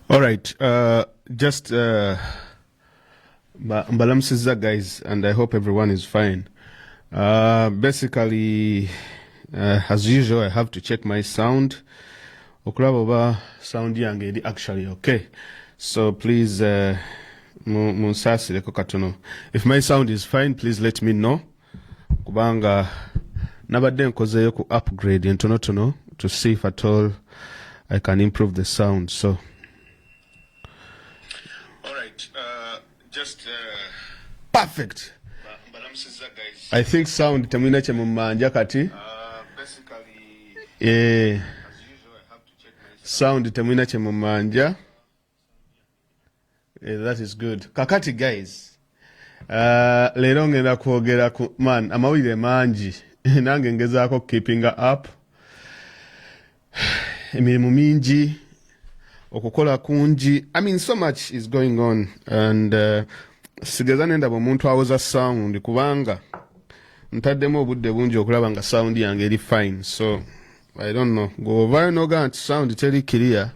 All right. Just Mbalamsiza guys, and I hope everyone is fine. Basically, as usual, I have to check my sound. Okulaba sound yange actually okay. So please, munsasireko katono. If my sound is fine, please let me know. Kubanga nabadde nkozeyo ku upgrade entonotono to see if at all I can improve the sound. So. Just perfect. I think sound tamina che mumanja kati. Basically, as usual, I have to check my sound tamina che mumanja. That is good. Kakati guys. Lero ngenda kwogera ku man amawire manji nange ngezaako keeping up. Emirimu mingi. Okukola kunji. I mean, so much is going on, and sigeza nenda bomuntu awoza sound kubanga ntaddemu obudde bungi okulaba nga sound yange eri fine. So I don't know, go over noga nti sound teri clear,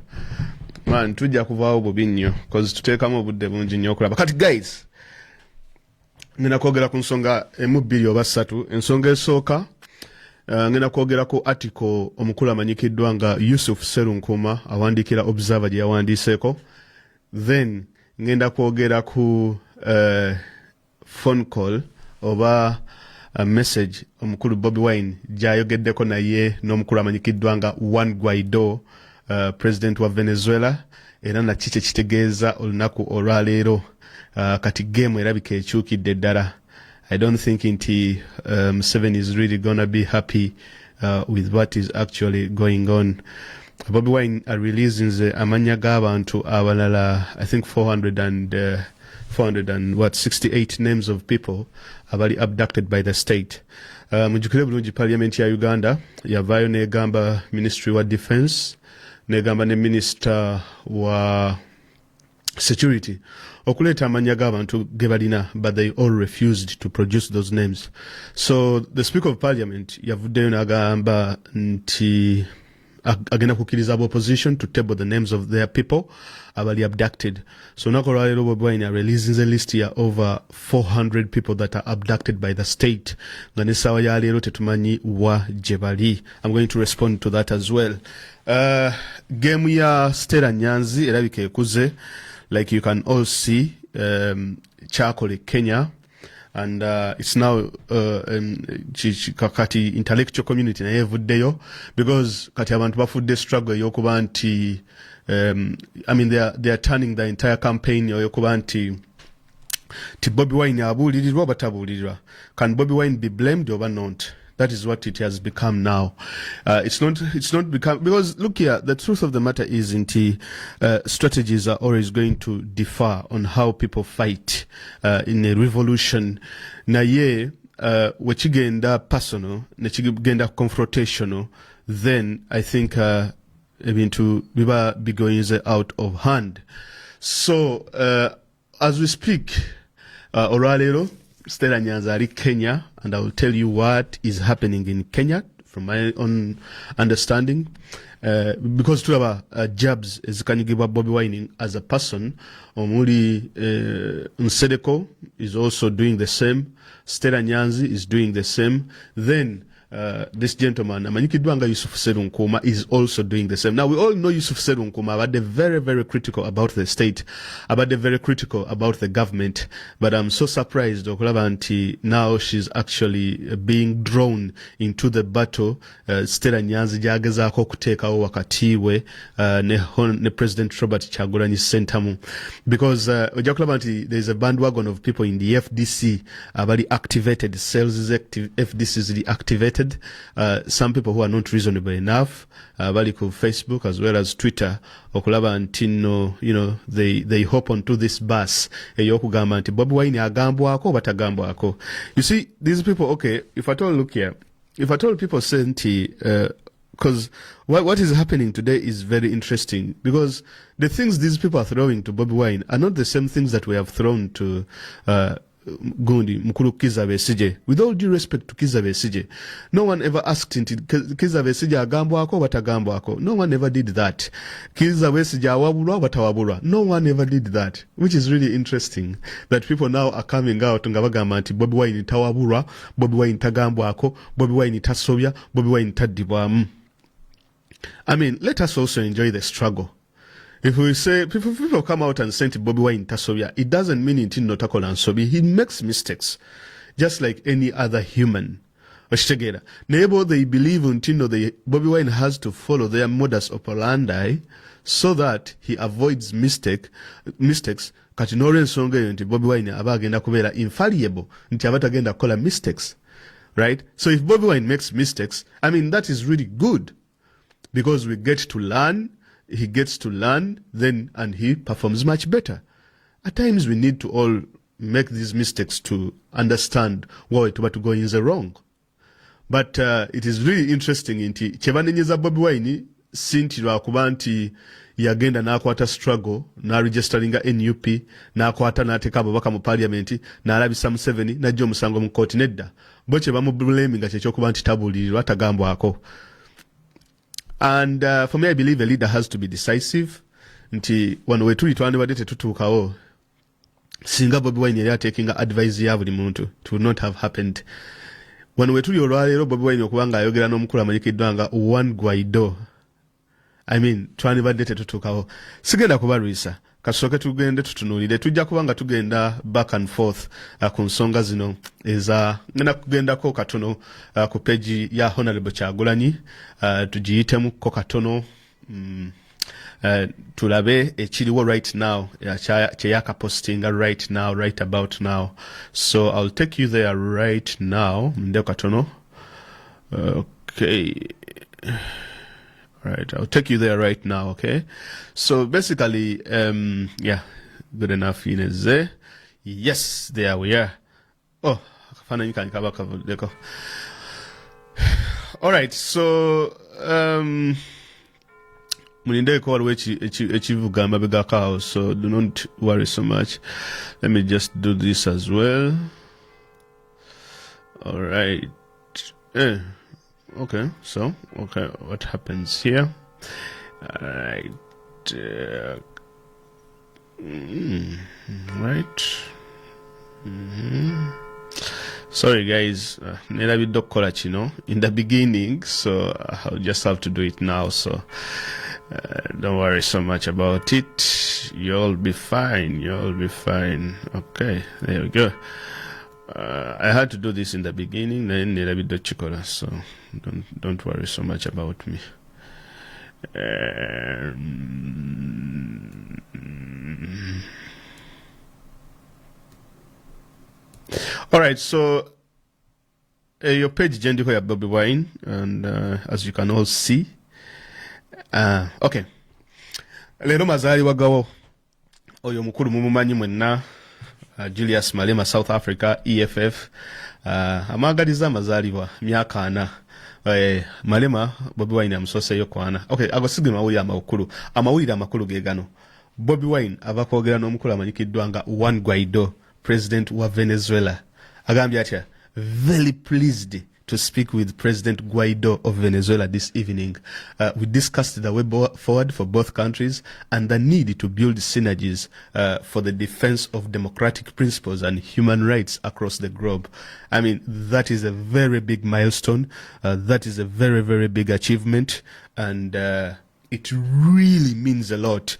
man tujja kuvaawo bubi nnyo because tuteekamu obudde bungi nnyo okulaba. Kati guys, ngenda kwogera ku nsonga emu bbiri oba ssatu. Ensonga esooka, ngenda kwogera ku article omukulu amanyikiddwa nga Yusuf Serunkuma awandikira Observer gye yawandiiseeko. Then ngenda kwogera ku phone call oba message omukulu Bobi Wine gy'ayogeddeko naye n'omukulu amanyikiddwa nga Guaido, president wa Venezuela, era na kiki kitegeeza olunaku olwaleero. Kati game erabika ekyukidde ddala. I don't think Museveni is really gonna be happy with what is actually going on. Bobi Wine releasing the amanya g'abantu abalala, I think 468 names of people abali abducted by the state. Mujukire bulungi parliament ya Uganda yavaayo negamba Ministry wa Defense, negamba ne Minister wa Security okuleta amanya g'abantu gebalina, but they all refused to produce those names. So the Speaker of Parliament yavuddeyo n'agamba nti agenda kukkiriza opposition to table the names of their people abali abducted. So olunaku olwaleero Bobi Wine releasing a list ya over 400 people that are abducted by the state, nga n'essaawa ya leero tetumanyi wa gye bali. I'm going to respond to that as well. Game ya Stella Nyanzi erabika ekuze. Like you can all see, Chakole, Kenya, and it's now kati intellectual community na yevuddeyo because kati abantu bafudde struggle yokuba nti I mean they are turning the entire campaign yokuba nti Bobi Wine abuulirirwa batabuulirirwa. Can Bobi Wine be blamed or not? That is what it has become now. It's not become, because look here, the truth of the matter is strategies are always going to differ on how people fight in a revolution. Naye wechigenda personal, nechigenda confrontational, then I think to be going out of hand. So as we speak, Oralero Stella Nyanzi ali Kenya, and I will tell you what is happening in Kenya from my own understanding. Because to our jabs is can you give up Bobi Wine as a person. Omuli Nsedeko is also doing the same. Stella Nyanzi is doing the same. Then this gentleman, Amanyikidwanga Yusuf Serunkuma, is also doing the same. Now, we all know Yusuf Serunkuma, but they're very, very critical about the state, but they're very critical about the government. But I'm so surprised, Okulabanti, now she's actually being drawn into the battle. Stella Nyanzi jagezako kuteekawo wakatiwe ne President Robert Kyagulanyi Ssentamu. Because Okulabanti, there's a bandwagon of people in the FDC abali activated, cells is active, FDC is deactivated. Some people who are not reasonable enough, bali ku Facebook as well as Twitter, okulaba ntino, they hop onto this bus eyokugamba nti Bobi Wine agambwako batagambwako. You see, these people, okay, if at all look here, if at all people say nti because what is happening today is very interesting, because the things these people are throwing to Bobi Wine are not the same things that we have thrown to gundi mukulu Kizza Besigye. With all due respect to Kizza Besigye, no one ever asked him Kizza Besigye agambwako batagambwako. No one ever did that. Kizza Besigye awabulwa batawabulwa. No one ever did that, which is really interesting that people now are coming out nga bagamba nti Bobi Wine tawabulwa, Bobi Wine tagambwako, Bobi Wine tasobya, Bobi Wine taddibwamu. I mean, let us also enjoy the struggle. If we say, people come out and say Bobi Wine tasobya, it doesn't mean it not takola nsobi. He makes mistakes, just like any other human. Oshitegera. Nebo they believe untino the Bobi Wine has to follow their modus operandi so that he avoids mistakes. Kati nore nsonga nti Bobi Wine abagenda kubeera infallible nti abatagenda kola mistakes. Right? So if Bobi Wine makes mistakes, I mean, that is really good because we get to learn. He gets to learn then and he performs much better. At times we need to all make these mistakes to understand why to go in the wrong. But it is really interesting nti chebanenyeza Bobi Wine sinti lwakuba nti yagenda n'akwata struggle na registeringa NUP n'akwata n'ateeka ababaka mu parliament n'alabisa Museveni n'ajja omusango mu court nedda bo kye bamublaminga kyekyokuba nti tabuulirirwa tagambwako. And for me, I believe a leader has to be decisive. Nti wano wetuli twandibadde tetutuukawo singa Bobi Wine yali taking advice ya buli muntu, it would not have happened. Wano wetuli olwaleero Bobi Wine okuba nga ayogera n'omukulu amanyikiddwa nga one Guaido. I mean, twandibadde tetutuukawo. Sigenda kubalwisa. Kasooke tugende tutunuulire. Tujja kuba nga tugenda back and forth ku nsonga zino eza ngenda kugendako katono ku page ya Honorable Kyagulanyi tugiyitemu ko katono tulabe ekiriwo right now kyeyaka posting right now, right about now. So I'll take you there right now. Ndeo katono. Okay. Right, I'll take you there right now, okay? So basically, yeah, good enough, Inez. Yes, there we are. Oh, all right, so, so do not worry so much. Let me just do this as well. All right. Okay, so, okay, what happens here? Alright. Right. Sorry, guys. In the beginning, so I'll just have to do it now. So, don't worry so much about it. You'll be fine. You'll be fine. Okay, there we go. I had to do this in the beginning, then so don't worry so much about me. All right, so your page jendiko ya Bobi Wine, and as you can all see, okay. Lero mazali wagawo oyo mukulu mumumanyi mwenna. Julius Malema, South Africa, EFF. Amagaliza amazalibwa myaka 4. Malema Bobi Wine amusoseyo kwana. Okay, agosige mawulire amakulu. Amawulire amakulu ge gano. Bobi Wine ava kwogera n'omukulu amanyikiddwa nga Juan Guaido, president wa Venezuela. Agambye atya, very pleased to speak with President Guaido of Venezuela this evening. We discussed the way forward for both countries and the need to build synergies for the defense of democratic principles and human rights across the globe. I mean, that is a very big milestone. That is a very, very big achievement. And it really means a lot.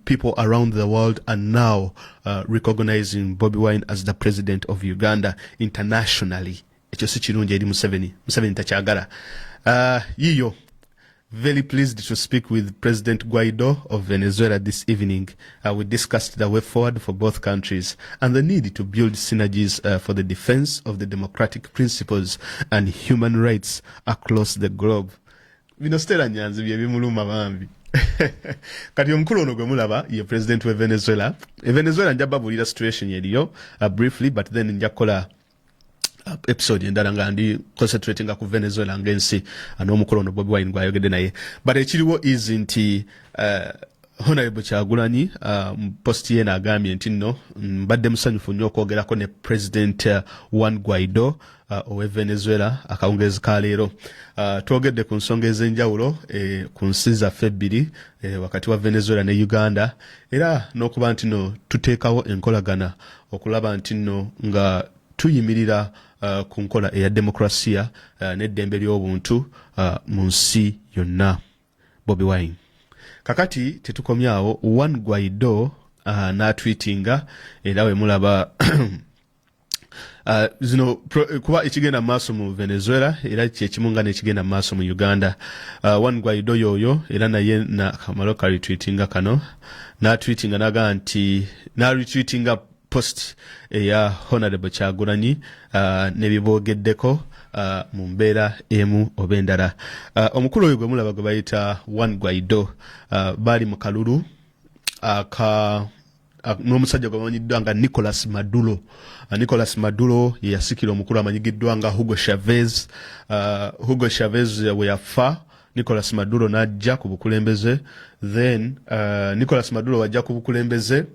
People around the world are now recognizing Bobi Wine as the president of Uganda internationally. Museveni tachagara. Yiyo, very pleased to speak with President Guaido of Venezuela this evening. We discussed the way forward for both countries and the need to build synergies for the defense of the democratic principles and human rights across the globe. Vinostera nyanzi byebimuluma bambi. Kati omukulu ono gwe mulaba ye president we Venezuela. Venezuela njababulira situation yeriyo briefly, but then njakola episode endala nga ndi concentrating ku Venezuela ngensi n'omukulu ono Bobi Wine gwayogedde naye. But ekiriwo is nti Honorable Kyagulanyi post ye n'agambye nti nno mbadde musanyufu nnyo okwogerako ne President Juan Guaido owe Venezuela akawungeezi ka leero. Twogedde ku nsonga ez'enjawulo ku nsi zaffe ebbiri wakati wa Venezuela ne Uganda, era n'okuba nti nno tuteekawo enkolagana okulaba nti nno nga tuyimirira ku nkola eya demokrasiya n'eddembe ly'obuntu mu nsi yonna. Bobi Wine. Kakati tetukomyawo Juan Guaido n'atweetinga era we mulaba zino kuba ekigenda maaso mu Venezuela era kyekimu nga n'ekigenda maaso mu Uganda. Juan Guaido yoyo era naye na kamalo ka retweetinga kano n'atweetinga naga nti n'aretweetinga post eya Honorable Kyagulanyi n'ebiboogeddeko mu mbeera emu oba endala. Omukulu oyo gwe mulaba gwe bayita Juan Guaido baali mu kalulu n'omusajja gwe bamanyiddwa nga Nicolas Maduro. Nicolas Maduro ye yasikira omukulu amanyigiddwa nga Hugo Chavez. Hugo Chavez we yafa, Nicolas Maduro n'ajja ku bukulembeze, then Nicolas Maduro wajja ku bukulembeze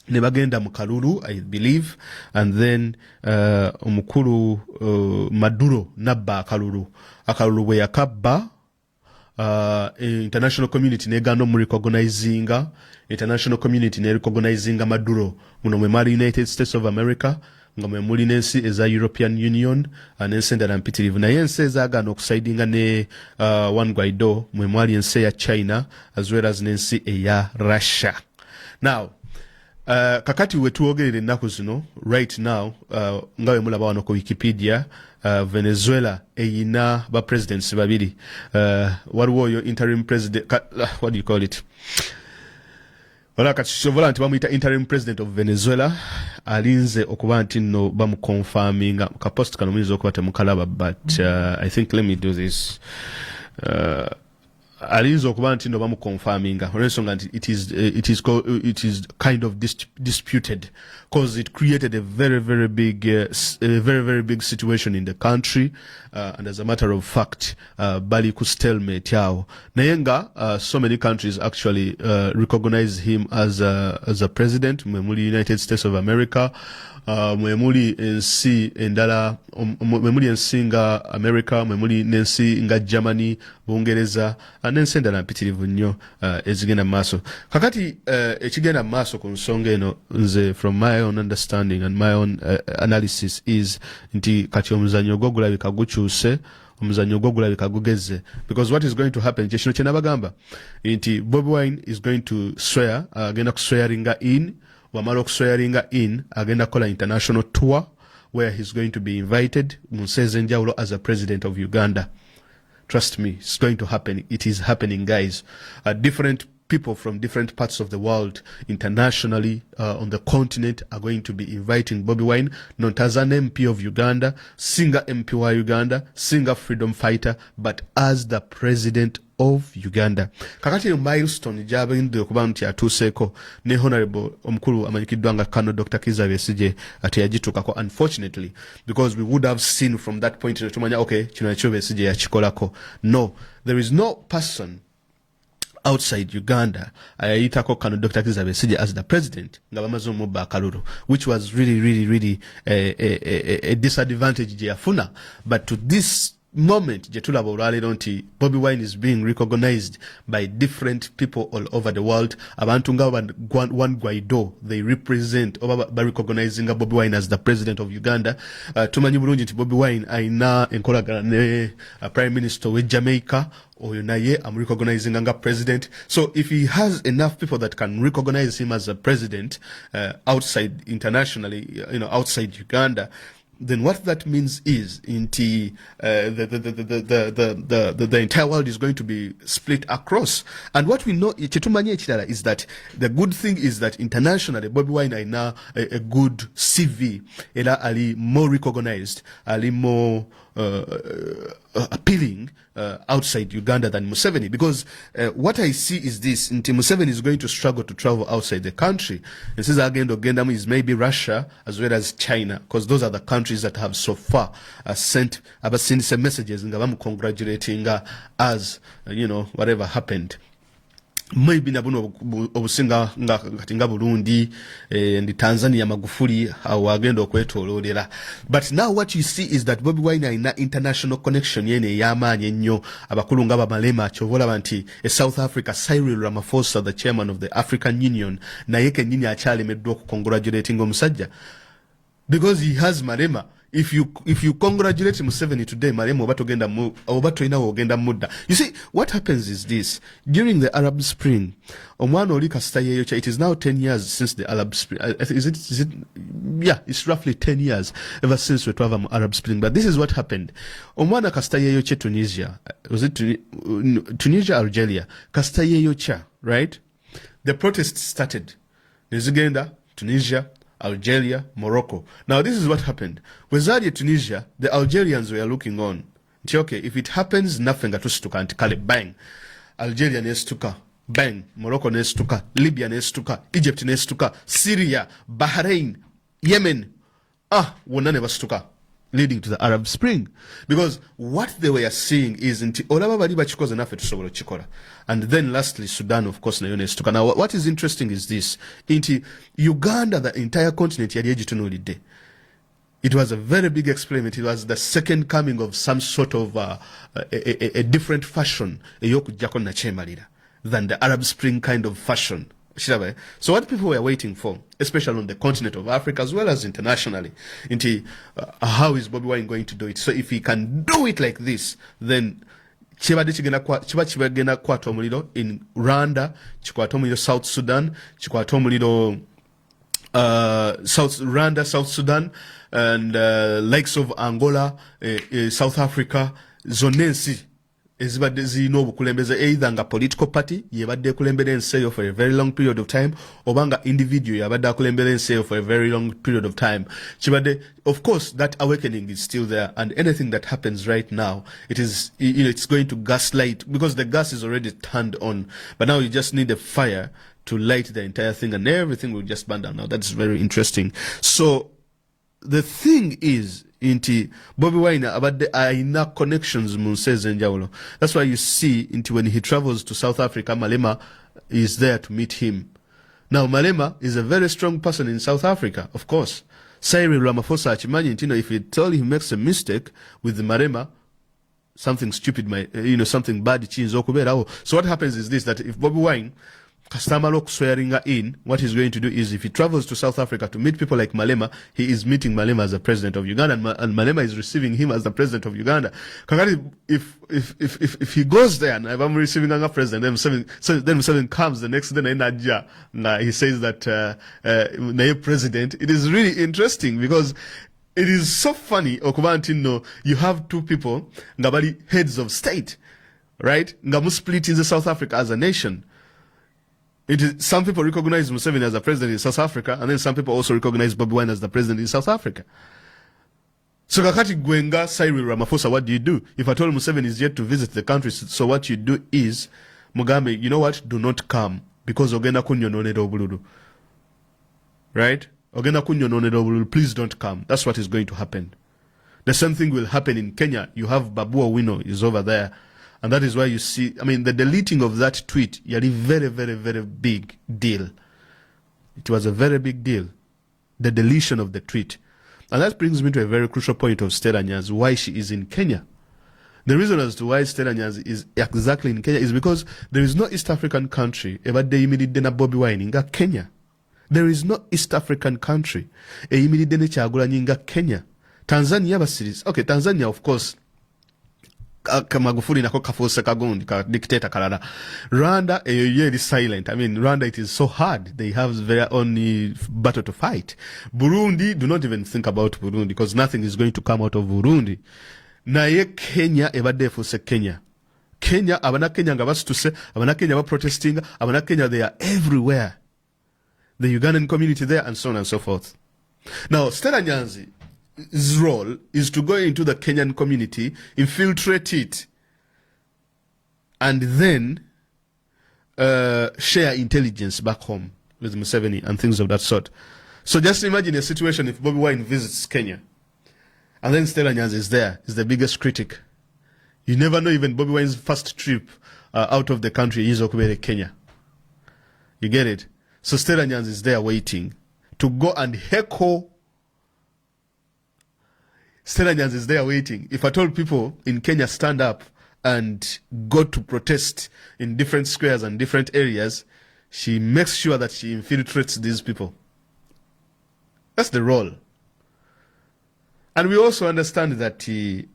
ne bagenda mu kalulu, I believe, and then omukulu Maduro nabba akalulu bwe yakabba international community neganda mu recognizinga Maduro muno mwe mali United States of America nga mwe muli n'ensi eza European Union n'ensi endala mpitirivu, naye ensi ezaagaana okusaidinga ne Juan Guaido mwe mwali ensi eya China as well as n'ensi eya Russia. Now kakati we tuogerere ennaku zino right now nga we mulaba wano ku Wikipedia Venezuela eyina ba presidents babiri. Waliwo oyo interim president, what do you call it, wala katisobola nti bamuyita interim president of Venezuela alinze okuba nti nno bamuconfirminga ka post kano muyinza okuba temukalaba, but I think let me do this. Alinze okuba nti nno bamuconfirminga olw'ensonga nti it is kind of disputed because it created a very big situation in the country, and as a matter of fact bali ku stalemate yawo naye nga so many countries actually recognize him as a president. Mwe muli United States of America, mwe muli ensi endala, mwe muli ensi nga America, mwe muli n'ensi nga Germany, Bungereza, n'ensi endala mpitirivu nnyo ezigenda maaso. Kakati ekigenda maaso ku nsonga eno nze from my own understanding and my own analysis is nti kati omuzannyo gwo gulabika gukyuse, omuzannyo gwo gulabika gugeze, because what is going to happen kino kye nabagamba nti Bobi Wine is going to swear, agenda kuswearinga in, wamala okuswearinga in agenda kola international tour where he's going to be invited mu nsi ez'enjawulo as a president of Uganda. Trust me, it's going to happen. It is happening, guys. Different people from different parts of the world, internationally, on the continent, are going to be inviting Bobi Wine, not as an MP of Uganda, singer MP wa Uganda, singer freedom fighter, but as the president of Uganda. Kakati milestone jabinde okuba nti atuseeko ne honorable omukulu amanyikiddwa nga Kano Dr. Kizza Besigye ati yagitukako, unfortunately, because we would have seen from that point tumanya okay kino ekyo Besigye yakikolako. No, there is no person outside Uganda ayitako Kano Dr. Kizza Besigye as the president nga bamaze omubba akalulu, which was really a disadvantage gye yafuna. But to this moment jetulaba olwaleero nti Bobi Wine is being recognized by different people all over the world. Abantu nga Juan Guaido, they represent oba recognizing Bobi Wine as the president of Uganda. Tumanyi bulungi nti Bobi Wine aina enkolagana ne prime minister we Jamaica, oyo naye am recognizing nga president. So if he has enough people that can recognize him as a president outside internationally, outside Uganda, then what that means is the entire world is going to be split across. And what we know is that the good thing is that internationally Bobi Wine is now a good CV, ela ali more recognized, ali more appealing outside Uganda than Museveni, because what I see is this: Museveni is going to struggle to travel outside the country. And since agenda is maybe Russia as well as China, because those are the countries that have so far sent some messages and congratulating us, whatever happened. maybe nabuno obusinga nga Burundi and Tanzania Magufuli awagenda okwetololera. But now what you see is that Bobi Wine ina international connection yene yamaanye nnyo abakulu nga Malema kyovola banti South Africa Cyril Ramaphosa, the chairman of the African Union, naye kennyini akyalemeddwa okukongratulating omusajja because he has Malema. If you congratulate Museveni today, Maremo obatogenda ogenda mudda. You see, what happens is this. During the Arab Spring, omwana oli kasita yeyocha, it is now 10 years since the Arab Spring. Yeah, it's roughly 10 years ever since we have Arab Spring. But this is what happened. Omwana kasita yeyocha Tunisia. Was it Tunisia, Algeria? Kasita yeyocha, right? The protests started. Nizigenda, Tunisia, Algeria, Morocco. Now this is what happened. Wezari Tunisia, the Algerians were looking on. Okay, if it happens, nothing atustuka antikale, bang. Algeria nestuka, bang. Morocco nestuka, Libya nestuka, Egypt nestuka, Syria, Bahrain, Yemen. Wonane bastuka. Leading to the Arab Spring. Because what they were seeing is and then lastly Sudan, of course, now what is interesting is this. Into Uganda, the entire continent, it was a very big experiment. It was the second coming of some sort of a different fashion than the Arab Spring kind of fashion. So what people were waiting for, especially on the continent of Africa as well as internationally, into how is Bobi Wine going to do it? So if he can do it like this, then chiba chibagenda kwata omuliro in Rwanda, chikwata omuliro South Sudan, chikwata omuliro Rwanda, South Sudan, and likes of Angola, South Africa, zonensi. Ezibadde zino obukulembeze either nga political party yebadde kulembera ensi for a very long period of time obanga individual yabadde akulembera ensi for a very long period of time. Chibadde, of course, that awakening is still there, and anything that happens right now, it is, it's going to gaslight because the gas is already turned on, but now you just need a fire to light the entire thing and everything will just burn down. Now that's very interesting. So the thing is, inti Bobi Wine abadde aina connections mu nsi ez'enjawulo. That's why you see inti when he travels to South Africa, Malema is there to meet him. Now Malema is a very strong person in South Africa, of course. Cyril Ramaphosa achimanyi nti if he tell he makes a mistake with Malema, something stupid might, something bad chinzo okubeerawo. So what happens is this, that if Bobi Wine Kastamalo swearing in, what he's going to do is if he travels to South Africa to meet people like Malema, he is meeting Malema as the president of Uganda, and Malema is receiving him as the president of Uganda. If he goes there and if I'm receiving a president, then Museveni comes the next day he says that president. It is really interesting because it is so funny. Okubantino, you have two people, ngabali heads of state, right? Ngamu split in the South Africa as a nation. Some people recognize Museveni as the president in South Africa, and then some people also recognize Bobi Wine as the president in South Africa. So kakati gwenga Cyril Ramaphosa, what do you do? If I told Museveni is yet to visit the country, so what you do is, Mugambe, you know what? Do not come, because ogenda kunyo nonero obululu. Right? Ogenda kunyo nonero obululu, please don't come. That's what is going to happen. The same thing will happen in Kenya. You have Babu Owino is over there. And that is why you see, the deleting of that tweet, yari very, very, very big deal. It was a very big deal. The deletion of the tweet. And that brings me to a very crucial point of Stella Nyanzi, why she is in Kenya. The reason as to why Stella Nyanzi is exactly in Kenya is because there is no East African country ebadde yimiridde na Bobi Wine nga Kenya. There is no East African country eyimiridde ne Kyagulanyi nga Kenya. Tanzania basiris. Okay, Tanzania, of course, Magufuli nako kafuuse kagundi ka dictator kalala. Rwanda is silent. Rwanda, it is so hard. They have their own battle to fight. Burundi, do not even think about Burundi because nothing is going to come out of Burundi. Naye Kenya ebadde efuuse Kenya. Kenya, abana Kenya nga basituse, abana Kenya ba protesting, abana Kenya, they are everywhere. The Ugandan community there and so on and so forth. Now, Stella Nyanzi, his role is to go into the Kenyan community, infiltrate it, and then share intelligence back home with Museveni and things of that sort. So just imagine a situation if Bobi Wine visits Kenya, and then Stella Nyanzi is there, is the biggest critic. You never know, even Bobi Wine's first trip out of the country is Okubere, Kenya. You get it? So Stella Nyanzi is there waiting to go and heckle. Stella Nyanzi is there waiting. If I told people in Kenya stand up and go to protest in different squares and different areas, she makes sure that she infiltrates these people. That's the role. And we also understand that she's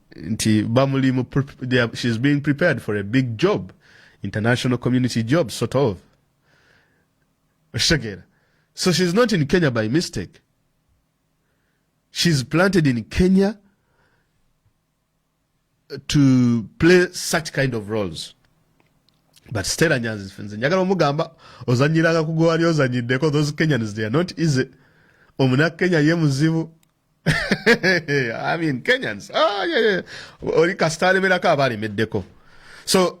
being prepared for a big job, international community job, sort of. So she's not in Kenya by mistake. She's planted in Kenya to play such kind of roles. But Stella Nyanzi's friends, njagala omugamba ozanyiraga kugwali ozanyiddeko, those Kenyans, they are not easy. Omuna Kenya ye muzibu. I mean Kenyans. Yeah. Oli kastale melaka abali meddeko. So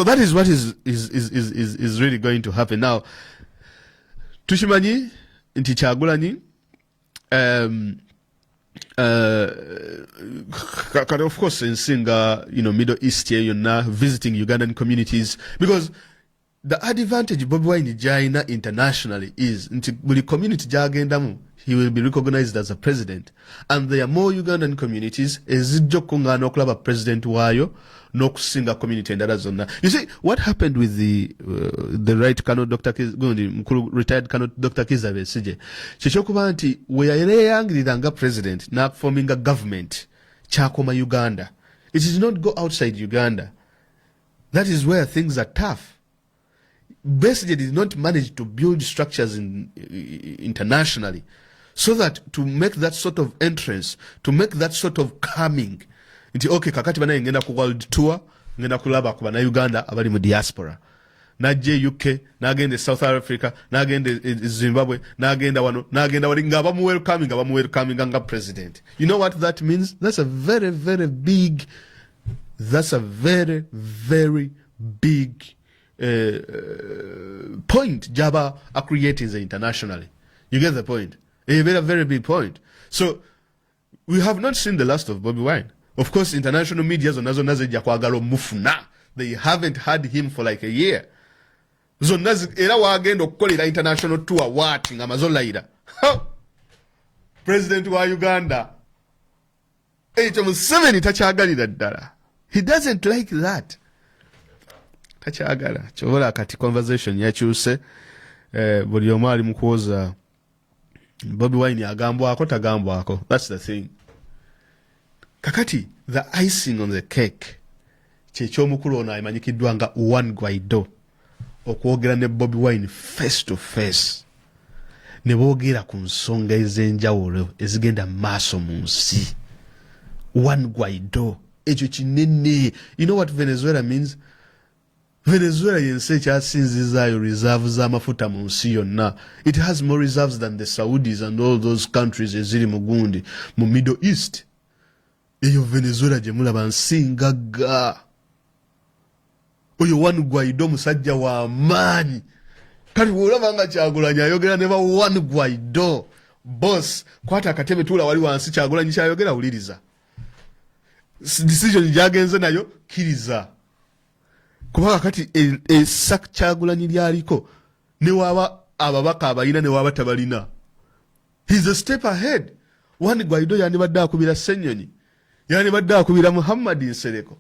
that is what is really going to happen now. Tushimanyi nti Kyagulanyi of course in Singa, Middle East here, now visiting Ugandan communities, because the advantage Bobi Wine China internationally is nti community jagendamu, he will be recognized as a president, and there are more Ugandan communities ezijja kungana okulaba president wayo n'okusinga community endala zonna. You see what happened with the right Colonel Dr. retired Colonel Dr. Kizza Besigye, kyekyokuba nti we yayangirira president na forming a government kyakoma Uganda. It did not go outside Uganda. That is where things are tough. Besigye did not manage to build structures internationally, so that to make that sort of entrance, to make that sort of coming, nti okay kakati bana ngenda ku world tour, ngenda kulaba ku bana Uganda abali mu diaspora, najje UK, nagende South Africa, nagende Zimbabwe, nagenda wano, nagenda wali nga bamu welcoming nga president. You know what that means? That's a very big point Jaba are creating internationally. You get the point? A very big point. So we have not seen the last of Bobi Wine. Of course, international media they haven't had him for like a year. International tour watching President wa Uganda. He doesn't like that. Tachagala chobola kati conversation yakyuse buli omu ali mukuwoza Bobi Wine agambwako tagambwako. That's the thing. Kakati the icing on the cake kyekyomukulu ono amanyikiddwa nga one Guaido okwogera ne Bobi Wine face to face ne boogera ku nsonga ez'enjawulo ezigenda maaso mu nsi. One Guaido ekyo kinene. You know what Venezuela means? Venezuela yense ekyasinzizaayo reserves z'amafuta mu nsi yonna. It has more reserves than the Saudis and all those countries eziri mu gundi mu Middle East. Eyo Venezuela gye mulaba nsingaga. Oyo one Guaido musajja wa maanyi. Kati bw'olaba nga Kyagulanyi ayogera ne ba one Guaido. Boss, kwata akatebe tuula wali wansi Kyagulanyi kyayogera wuliriza. Decision gyagenze nayo kiriza. Kubanga kati sak Kyagulanyi lyaliko ne waba ababaka abalina ne waba tabalina. He's a step ahead. One Guaido yandibadde akubira Ssenyonyi, yandibadde akubira Muhammad Nsereko.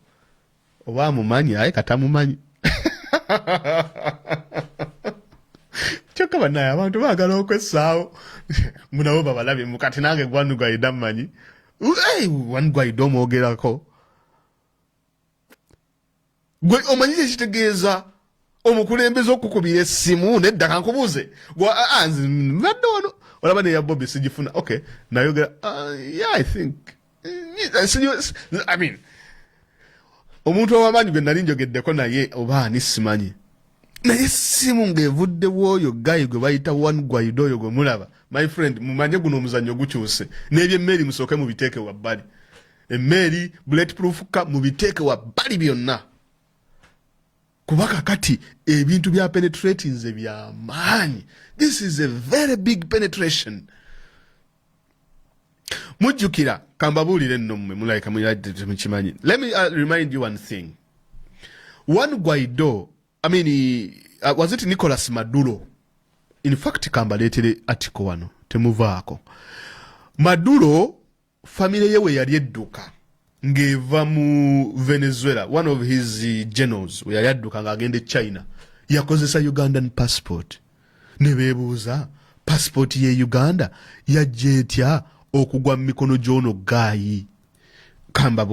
Oba amumanyi aye katamumanyi. Kyokka bannaye abantu baagala okwessaawo. Munabo babalabye mukati nange One Guaido amanyi. One Guaido mwogerako. Gwe omanyije ekitegeeza omukulembeze okukubira essimu nedda kankubuuze mbadde wano olaba neya Bobi sigifuna. Okay, nayogera yeah, I think I mean omuntu ow'amaanyi gwe nali njogeddeko naye oba ani simanyi, naye essimu ng'evuddewo oyo gayi gwe bayita One Guaido oyo gwe mulaba. My friend, mumanye guno omuzannyo gukyuse, n'ebyemmeri musooke mubiteeke wabbali. Emmeri bulletproof ka mubiteeke wabbali byonna. Kubaka kati ebintu bya penetrating ze bya maanyi. This is a very big penetration. Mujjukira kambabuulire nno mmwe mulayika mukimanyi. Let me remind you one thing. One Guaido, I mean was it Nicolas Maduro? In fact, kambaletere article wano temuvaako. Maduro family yewe yali edduka ngeva mu Venezuela. One of his generals we yali adduka ngagende China yakozesa Ugandan passport. Nebebuuza passport ye Uganda yajja etya okugwa mu mikono gy'ono Gayi. Kamba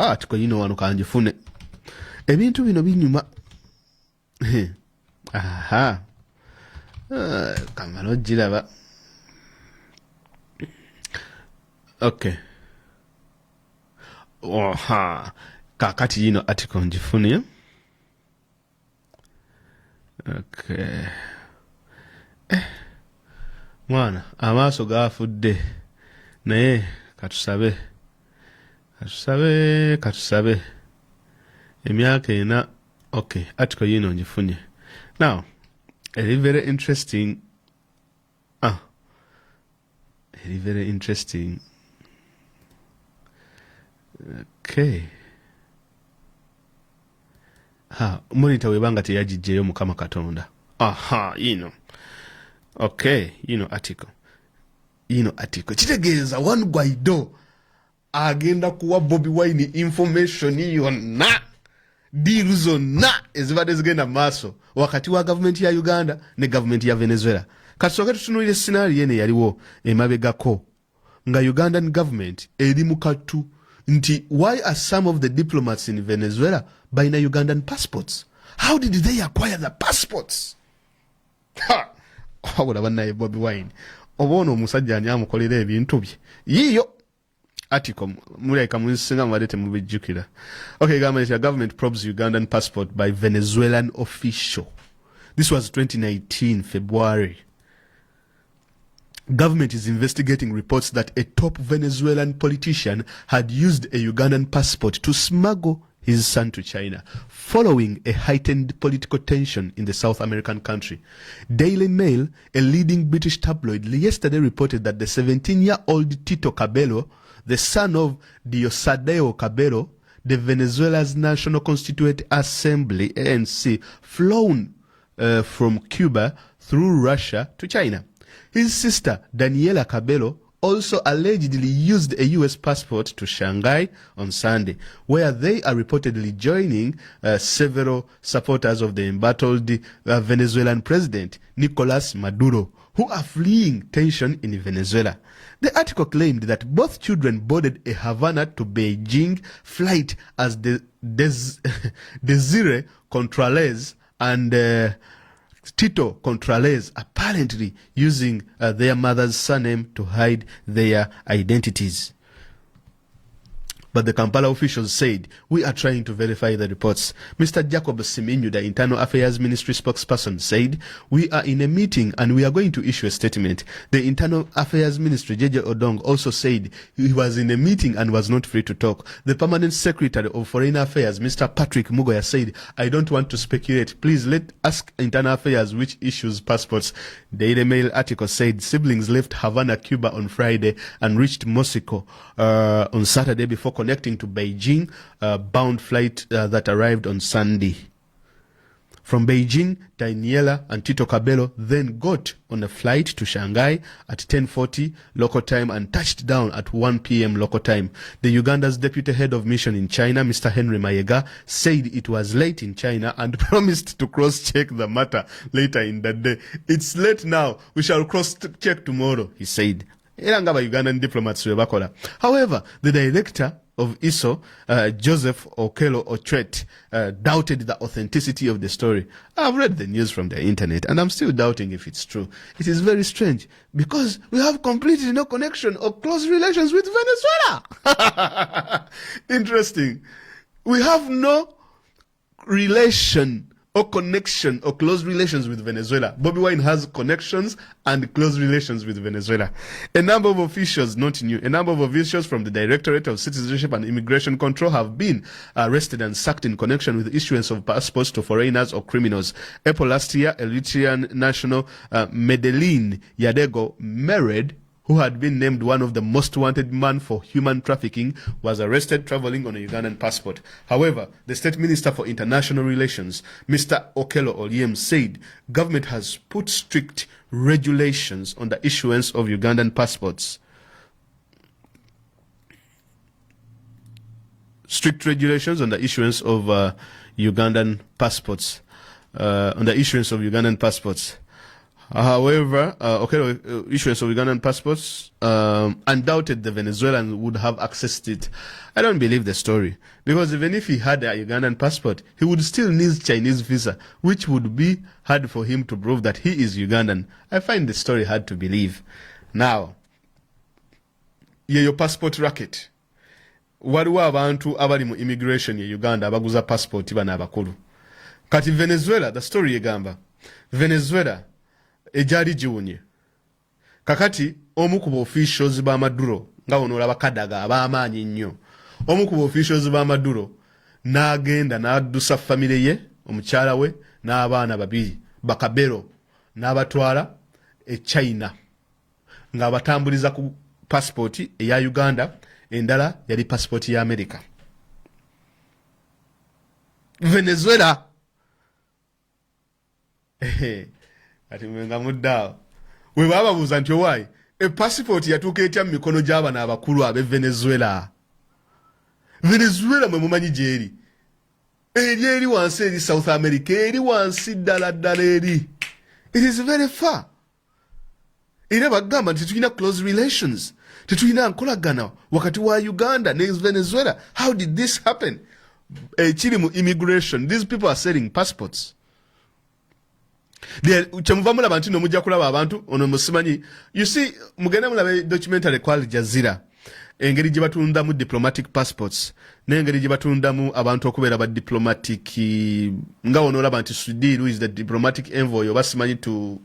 article yino wano kanjifune. Ebintu bino binyuma. Aha. Kamano jiraba. Okay. Oha. Kakati yino article njifune. Okay. Mwana, amaaso gafudde. Naye katusabe. Katusabe. Emyaka ena. Okay, article yino njifunye. Now, it's very interesting. It's very interesting. Okay. Monitor webanga teyajijjeyo Mukama Katonda. Okay, article. Kitegeeza one Guaido agenda kuwa Bobi Wine information yonna. Deals zonna ezibadde zigenda maaso wakati wa government ya Uganda ne government ya Venezuela. Kasooke tutunuulire scenario ene yaliwo emabegako nga Ugandan government eri mu kattu nti why are some of the diplomats in Venezuela buying Ugandan passports? How did they acquire the passports? Wabula naye Bobi Wine obono omusajja ani amukolera ebintu bye yiyo article muleka musinga mwadete mubijjukira. Okay, government probes Ugandan passport by Venezuelan official. This was 2019 February. Government is investigating reports that a top Venezuelan politician had used a Ugandan passport to smuggle his son to China, following a heightened political tension in the South American country. Daily Mail, a leading British tabloid, yesterday reported that the 17-year-old Tito Cabello, the son of Diosdado Cabello, the Venezuela's National Constituent Assembly, ANC, flown from Cuba through Russia to China. His sister, Daniela Cabello, also allegedly used a U.S. passport to Shanghai on Sunday, where they are reportedly joining several supporters of the embattled Venezuelan president, Nicolas Maduro, who are fleeing tension in Venezuela. The article claimed that both children boarded a Havana to Beijing flight as Desire Contralez and Tito Contralez, apparently using their mother's surname to hide their identities. But the Kampala officials said, "We are trying to verify the reports." Mr. Jacob Siminyu, the Internal Affairs Ministry spokesperson, said, "We are in a meeting and we are going to issue a statement." The Internal Affairs Ministry, JJ Odong, also said he was in a meeting and was not free to talk. The Permanent Secretary of Foreign Affairs, Mr. Patrick Mugoya, said, "I don't want to speculate. Please let ask Internal Affairs which issues passports." Daily Mail article said siblings left Havana, Cuba on Friday and reached Moscow on Saturday before connecting to Beijing bound flight that arrived on Sunday. From Beijing, Daniela and Tito Cabello then got on a flight to Shanghai at 10:40 local time and touched down at 1 p.m. local time. The Uganda's deputy head of mission in China, Mr. Henry Mayega, said it was late in China and promised to cross-check the matter later in the day. "It's late now. We shall cross-check tomorrow," he said. Ugandan diplomats were bakola. However, the director of ISO, Joseph Okelo Ochret, doubted the authenticity of the story. I've read the news from the internet and I'm still doubting if it's true. It is very strange because we have completely no connection or close relations with Venezuela. Interesting. We have no relation or connection or close relations with Venezuela. Bobi Wine has connections and close relations with Venezuela. A number of officials, not new, a number of officials from the Directorate of Citizenship and Immigration Control have been arrested and sacked in connection with the issuance of passports to foreigners or criminals. April last year, Eritrean national Medellin Yadego married who had been named one of the most wanted men for human trafficking, was arrested traveling on a Ugandan passport. However, the State Minister for International Relations, Mr. Okello Oryem, said government has put strict regulations on the issuance of Ugandan passports. Strict regulations on the issuance of Ugandan passports. However, issuance of Ugandan passports, undoubted the Venezuelan would have accessed it. I don't believe the story. Because even if he had a Ugandan passport, he would still need Chinese visa, which would be hard for him to prove that he is Ugandan. I find the story hard to believe. Now, your passport racket. Waliwo abantu abali mu immigration ya Uganda abaguza passport bana abakulu. Kati Venezuela, the story yegamba. Venezuela, ejali jiwunye. Kakati, omu ku officials ba Maduro, nga onola bakadaga abamaanyi nnyo. Omu ku officials ba Maduro, n'agenda n'addusa family ye, omukyala we, n'abaana babiri, bakabero, n'abatwala China. Nga batambuliza ku passport eya Uganda, endala yali passport ya America. Venezuela. Ati mwenga mudda. We baba buza nti why? E passport yatuuka etya mu mikono gy'abana abakulu abe Venezuela. Venezuela mwe mumanyi gyeri. Eri wansi eri South America, eri wansi ddala eri. It is very far. Era bagamba nti tulina close relations. Tetulina nkolagana wakati wa Uganda ne Venezuela. How did this happen? Chili mu immigration. These people are selling passports. Chamuvamula bantu no mujja kulaba abantu ono musimanyi. You see, mugenda mulabe documentary kwa Al Jazeera. Engeri gye batunda mu diplomatic passports. N'engeri gye batunda mu abantu okubeera ba diplomatic nga ono olaba nti Sudiri, who is the diplomatic envoy oba simanyi to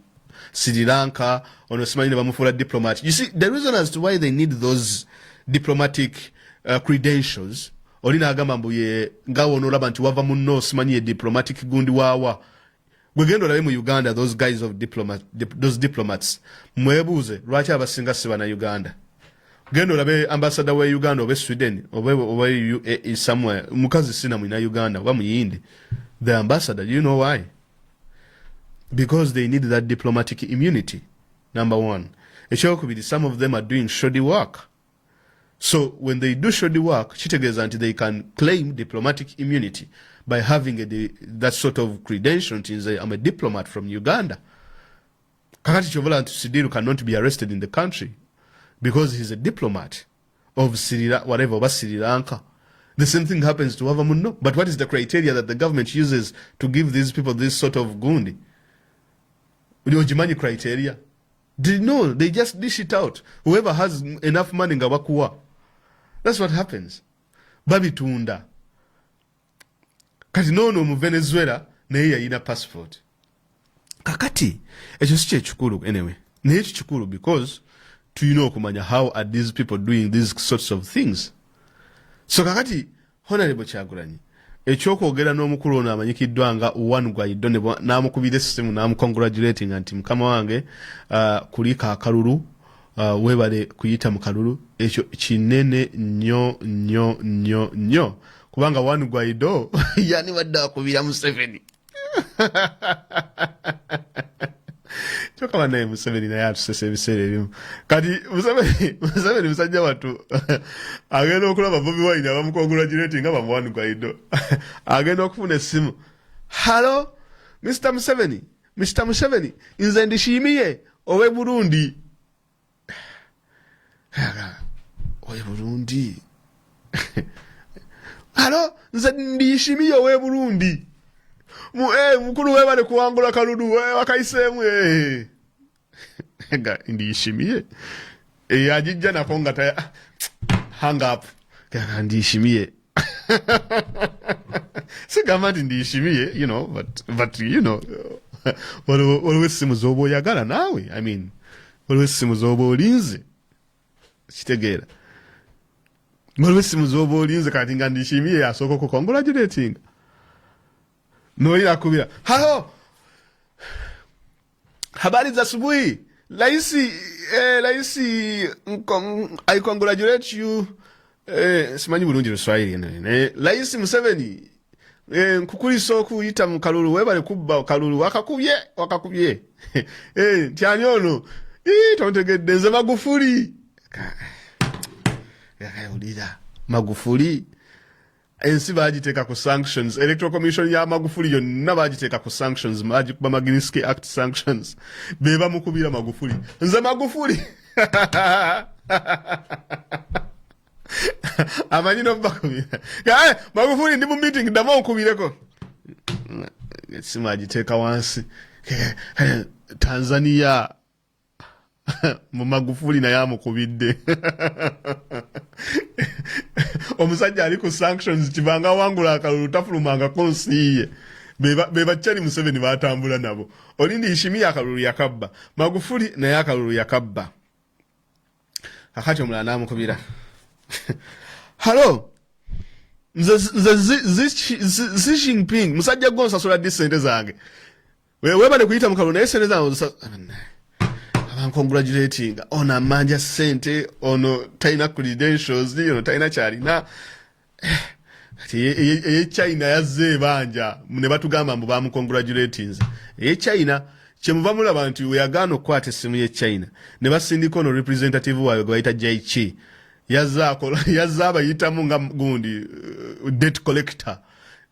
Sri Lanka, ono simanyi ne bamufuula diplomat. You see, the reason as to why they need those diplomatic credentials, olina agamba mbu ye nga ono olaba nti wava munno simanyi ye diplomatic gundi waawa. Gwegendo labe mu Uganda, those guys of those diplomats, mwebuuze lwaki abasinga si bana Uganda. Gendo labe ambassador wa Uganda oba Sweden oba UAE somewhere, mukazi sina mwina Uganda oba muyindi. The ambassador, you know why? Because they need that diplomatic immunity. Number one. Some of them are doing shoddy work. So when they do shoddy work, kitegeeza they can claim diplomatic immunity by having that sort of credential. I'm a diplomat from Uganda. Kakati Chovola Sidiru cannot be arrested in the country because he's a diplomat of Sri Lanka. The same thing happens to Wavamunno. But what is the criteria that the government uses to give these people this sort of gundi? Ojimani criteria. No, they just dish it out. Whoever has enough money ngabakuwa. That's what happens. Babi tuunda. Kati no mu Venezuela naye yayina passport. Kakati ekyo si kyekikulu anyway. Naye kikulu because tuyina okumanya how are these people doing these sorts of things. So kakati Honorable Kyagulanyi ekyokwogera n'omukulu ono amanyikiddwa nga Guaido n'amukubira essimu n'amukongratulating nti mukama wange kulika akalulu webale kuyita mu kalulu ekyo kinene nnyo kubanga Guaido yani wadde akubira Museveni. Chokama naye Museveni naye atusese ebiseera ebimu. Kati Museveni musajja wattu agenda okulaba Bobi Wine abamukongratulating nga bamu Guaido. Agenda okufuna essimu. Hello, Mr. Museveni. Mr. Museveni, nze ndishimiye owe Burundi. Owe Burundi. Hello, nze ndishimiye owe Burundi. Mukulu webale kuwangula kalulu wakaisemu nga ndishimiye ajijja nakonga ta hang up kaka ndishimiye sigamba nti ndishimiye, you know, but you know, always simu zobo yagala nawe, I mean always simu zobo olinze kitegeera, always simu zobo olinze kati nga ndishimiye asoko ko congratulating. No ila kubira. Halo. Habari za asubuhi. Laisi Laisi, I congratulate you. Simanyi bulungi Luswahili ene. Laisi Museveni. Nkukuriso okuyita mu kalulu webale kubba kalulu wakakubye. Tyani ono. Tontegedde nze Magufuli. Yakayulira. Magufuli. Ensi bagiteeka ku sanctions. Electoral Commission ya Magufuli yonna bagiteeka ku sanctions. Bagikuba Magnitsky Act sanctions. Beba mukubira Magufuli. Nze Magufuli. Amanyi no bakubira. Magufuli ndi mu meeting dama okubireko. Ensi bagiteeka wansi. Tanzania. Mu Magufuli naye amukubidde. Omusajja ali ku sanctions kibanga wangula akalulu tafulumanga konsiye. Beba chali Museveni batambula nabo. Olindi ishimi akalulu yakabba. Magufuli naye akalulu yakabba. Akati omulala namukubira. Hello. Xi Jinping musajja gonsa sola disente zange. Wewe bale kuyita mukalulu naye sente zange. Congratulating on a manja sente ono taina credentials taina charina China yazze banja ne batugamba mbu bamu congratulating China kyemuva mulaba nti uyagano kwate simu ye China ne basindika ono representative wayo gwaita Jaichi yazza bayitamu nga gundi debt collector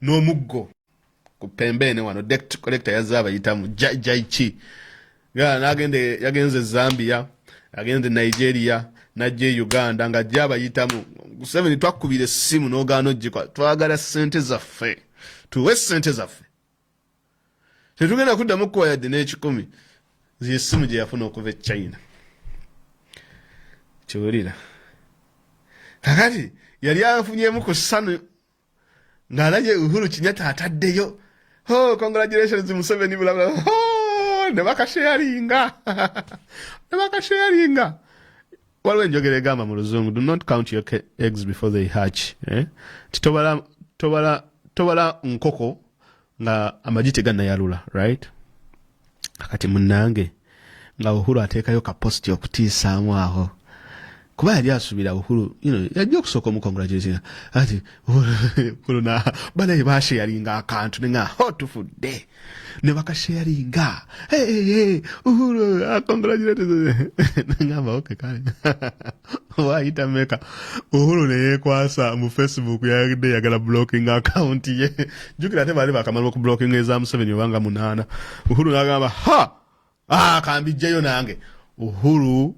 no muggo ku pembene wano debt collector yazza bayitamu Jaichi. Yagenze Zambia, yagenze Nigeria, najje Uganda nga jaba yitamu. Museveni twakubire simu n'ogaano jikwa. Twagala sente zaffe. Tuwe sente zaffe. Tetugenda kuddamu kuwa yadde n'ekikumi. Zi simu gye yafuna okuva China. Kiwulira. Kakati yali afunyeemu ku ssanu ng'alabye Uhuru Kenyatta ataddeyo. Oh, congratulations Museveni bula. Nebaka sharinga. Waliwo enjogera egamba mu Luzungu, do not count your eggs before they hatch. Tobala nkoko nga amagi tegannayalula, right? Akati munnange nga Uhuru ateekayo ka post okutiisaamu aho. Kuba yali asubira Uhuru, yajja okusooka omukongratulating. Ati Uhuru na banaye basharinga akantu nga tufudde. Ne bakasharinga. Hey, Uhuru, congratulations. Ngamba okay kale. Waita meka. Uhuru ne yekwasa mu Facebook yagide yagala blocking account ye. Jukira te bali bakamala ku blocking eza Museveni wanga munana. Uhuru nagamba kambijjayo nange. Uhuru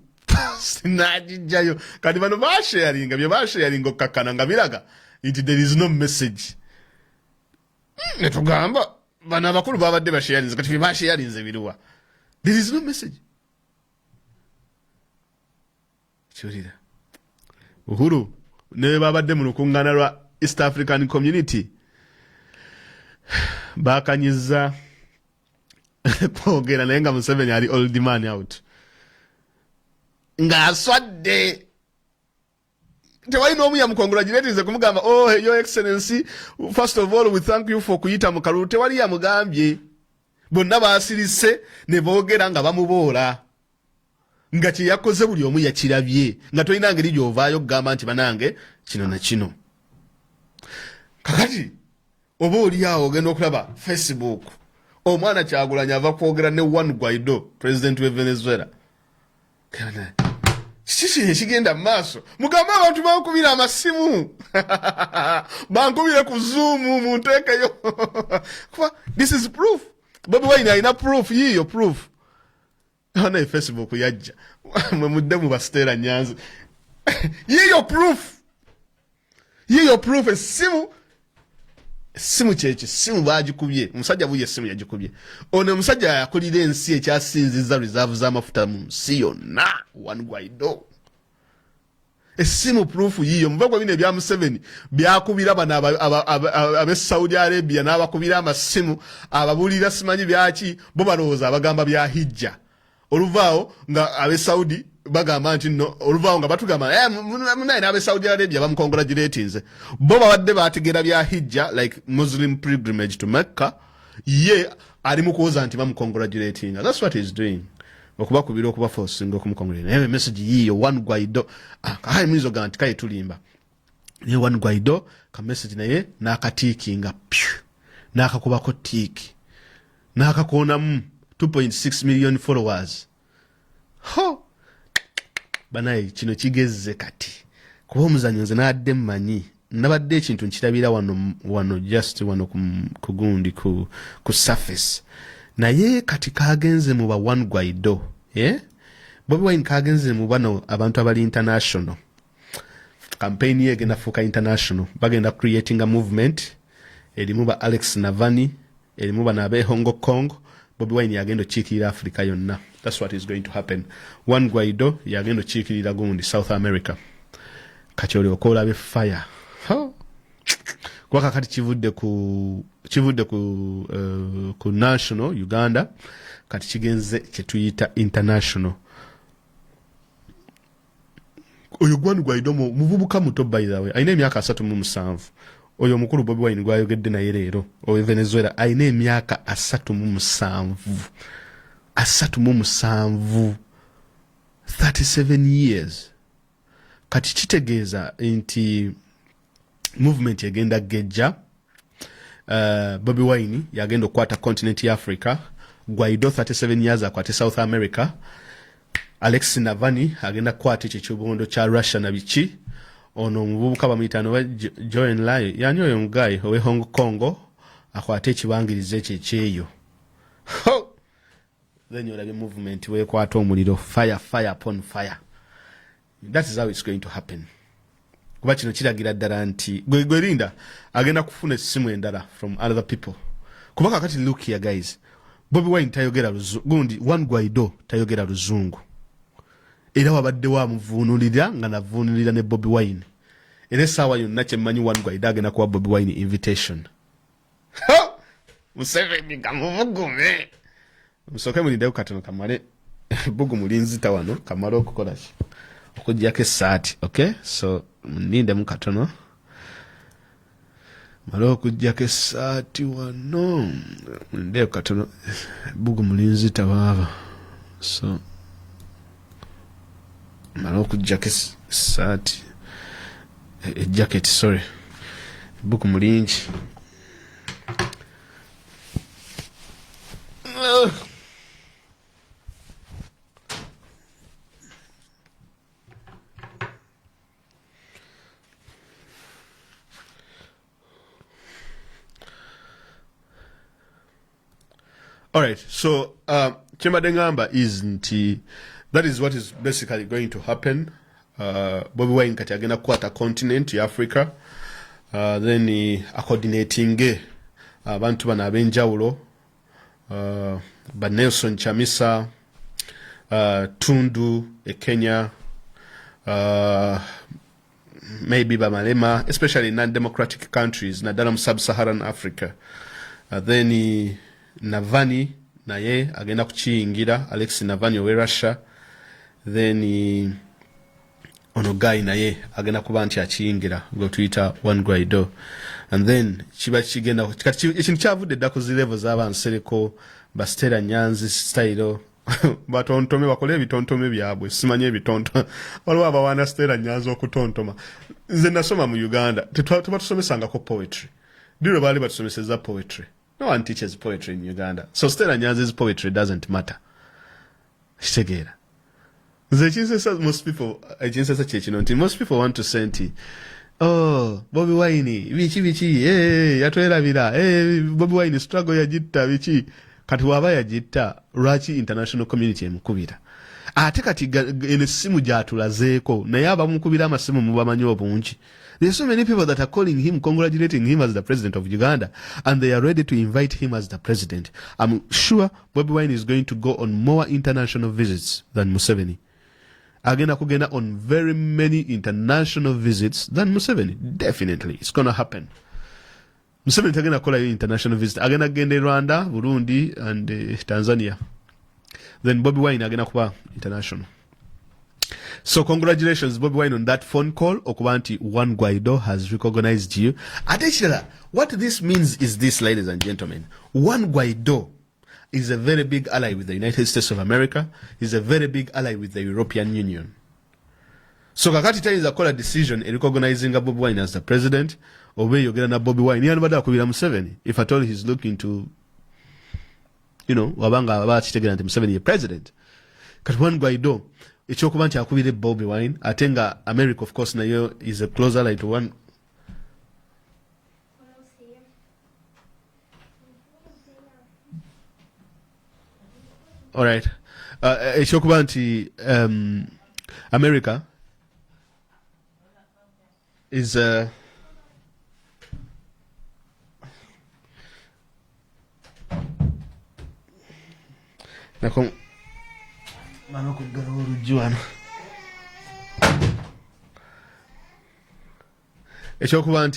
sinajjayo. Kati bano basharinga bye basharinga okakana nga biraga. There is no message. Netugamba bana abakulu babadde basharinze kati basharinze biruwa. There is no message. Churira. Uhuru ne babadde mu lukungana lwa East African Community bakanyiza kwogera naye nga Museveni ali old man out. Nga aswadde tewali n'omu yamukongratulatinze kumugamba your excellency, first of all we thank you for kuyita mu kalulu. Tewali yamugambye. Bonna basirise ne boogera nga bamuboola nga kye yakoze buli omu yakirabye nga tolina ngeri gy'ovaayo kugamba nti banange kino na kino. Kakati oba oli awo ogenda okulaba Facebook omwana Kyagulanyi ava kwogera ne Guaido, president we Venezuela. Kiki ekigenda mu maaso? Mugamba abantu bankubira amasimu. Bankubire ku Zoom munteekeyo. This is proof. Bobi Wine alina proof yiyo proof. Hana Facebook yajja. Mudde mu basteera Nyanza. Yiyo proof. Yiyo proof simu cheche simu bagikubye. Omusajja buye simu yagikubye. Ono omusajja yakulira ensi ekyasinziza reserve z'amafuta mu nsi yonna. Guaido. Esimu proof yiyo muvagwa bine bya Museveni byakubira bana abe Saudi Arabia n'abakubira amasimu ababulira simanyi byaki bo balowooza abagamba bya hijja. Oluvaawo nga abe Saudi bagamba nti no, oluvaawo nga batugamba munaye n'abe Saudi Arabia bamukongratulatinze. Bo babadde bategera bya hijja like Muslim pilgrimage to Mecca. Ye ali mu kuwoza nti bamukongratulatinga. That's what he's doing. okubakubira okuba forcing okumukongolera naye message yiyo one Guaido kahaye mwizo ganti kaye tulimba ne one Guaido ka message naye nakatikinga nakakubako tiki nakakoonamu 2.6 million followers ho banaye kino kigezze kati kuba omuzanyo nze nadde mmanyi nabadde ekintu nkirabira wano just wano kugundi ku surface naye kati kagenze mu ba one Guaido Bobi Wine kagenze mu bano abantu abali international campaign ye genda fuka international bagenda creating a movement elimu ba Alex Navalny elimu ba nabe Hong Kong Bobi Wine yagendo chikira Africa yonna. That's what is going to happen. One Guaido yagendo chikira gundi South America. Kachori okola be fire. Kwa kakati chivudde ku national Uganda kati chigenze chetuyita international. Oyo One Guaido muvubuka muto by the way. Aine myaka 37. Oyo mukuru Bobi Wine gwayogedde naye leero oyo Venezuela aine emyaka 37 37 years kati kitegeeza nti movement yagenda gejja Bobi Wine yagenda okwata continent ya Africa Guaido 37 years akwate South America Alex Navalny agenda kwata ekibondo kya Russia na biki ono mububuka bamitano wa join live yani oyo mugayi owe Hong Kong akwate ekibangirize ekyeyo then you have a movement we kwata omuliro fire upon fire. That is how it's going to happen. Kuba kino kiragira ddala nti gwerinda agenda kufuna essimu endala from other people kuba kakati look here guys Bobi Wine tayogera gundi One Guaido tayogera luzungu era wabadde wa muvunulira nga navunulira ne Bobi Wine era sawa yonna kyemmanyi One Guaido agenda kuwa Bobi Wine invitation Museveni kamuvugume musoke mulinde katono kamale bugu mulinzita wano kamale okukola ki okujjako esaati okay so ninde mu katono malo okujjako esaati wano mulinde katono bugu mulinzita baba so malo okujjako esaati jacket sorry bugu mulingi All right, so Chembadengamba that is what is basically going to happen. Bobi Wine kati agenda kwata continent ya Africa, then coordinating abantu bana abenjawulo, ba Nelson Chamisa, Tundu Kenya, maybe ba Malema, especially in non-democratic countries, nadalam sub-Saharan Africa. Then Navalny naye agenda kuchiyingira Alex Navalny owe Russia then ono guy naye agenda kuba nti achiyingira go Twitter One Guaido and then chiba kigenda kati ekintu kyavudde ddako zi levels abansereko bastera nyanzi style batontome bakole ebitontome byabwe simanye ebitonto waliwo abawana stera nyanzi okutontoma nze nasoma mu Uganda tuba tusomesangako poetry diro bali batusomeseza poetry. No one teaches poetry in Uganda. So Stella Nyanzi's poetry doesn't matter. Shigera. Most people want to send oh, Bobi Wine, vichi, yatwera vira, Bobi Wine struggle ya jita, vichi, kati waba ya jita, Rachi international community mkubira. Ate kati ene simu jatula zeko, na yaba mkubira masimu mbamanyo bunchi. There's so many people that are calling him, congratulating him as the president of Uganda, and they are ready to invite him as the president. I'm sure Bobi Wine is going to go on more international visits than Museveni. Agenda kugenda on very many international visits than Museveni. Definitely. It's going to happen. Museveni agenda kola international visit. Agenda gende Rwanda, Burundi, and Tanzania. Then Bobi Wine agenda kuba international. So congratulations Bobi Wine on that phone call. Okubanti One Guaido has recognized you. Additionally, what this means is this, ladies and gentlemen. One Guaido is a very big ally with the United States of America, is a very big ally with the European Union. So kakati tayinza kukola decision recognizing Bobi Wine as the president, oba yogera na Bobi Wine yani bada akubira Museveni if at all he's looking to, you know, wabanga bakitegera nti Museveni ye president. Kati one Guaido ekyokuba nti akubire Bobi Wine atenga America of course nayo is a close ally to one. All right. Ekyokuba nti America is nakom mano kugala olujuano ekyokuba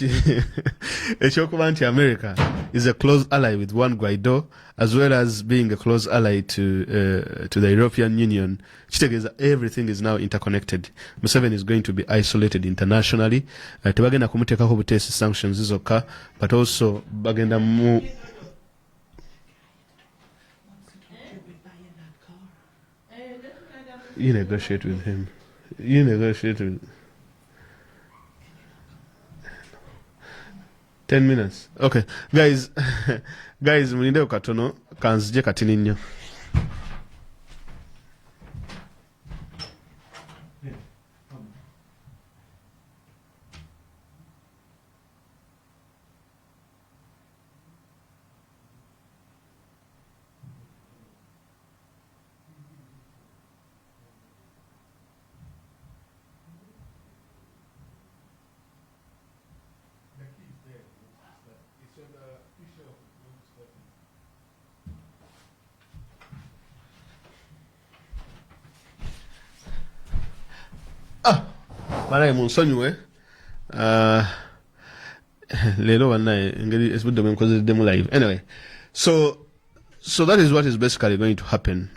nti America is a close ally with one Guaido, as well as being a close ally to the European Union. Everything is now interconnected. Museveni is going to be isolated internationally. Tebagenda kumutekako butesi sanctions zizokka, but also bagenda mu. You negotiate with him. You negotiate with. 10 minutes. Okay. Guys, mulinde katono kanzije katini nnyo. Balaye munsonyiwe lero banaye engeri esibudde mwenkozeddemu live. Anyway, so that is what is basically going to happen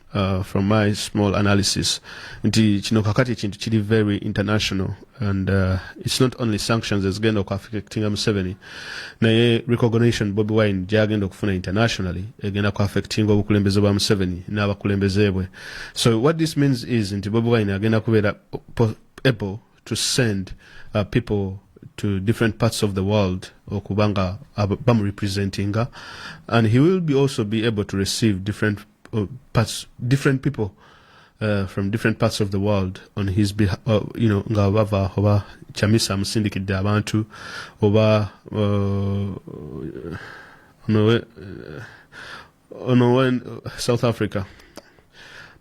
from my small analysis. Nti kino kakati ekintu kiri very international, and it's not only sanctions ezigenda okuaffectinga Museveni, naye recognition Bobi Wine gyagenda okufuna internationally egenda kuaffectinga obukulembeze bwa Museveni n'abakulembeze bwe. So what this means is nti Bobi Wine agenda kubeera able to send people to different parts of the world okubanga bam representing, and he will also be able to receive different people from different parts of the world on his behalf. You know, nga bava oba chamisa musindikidde abantu oba South Africa.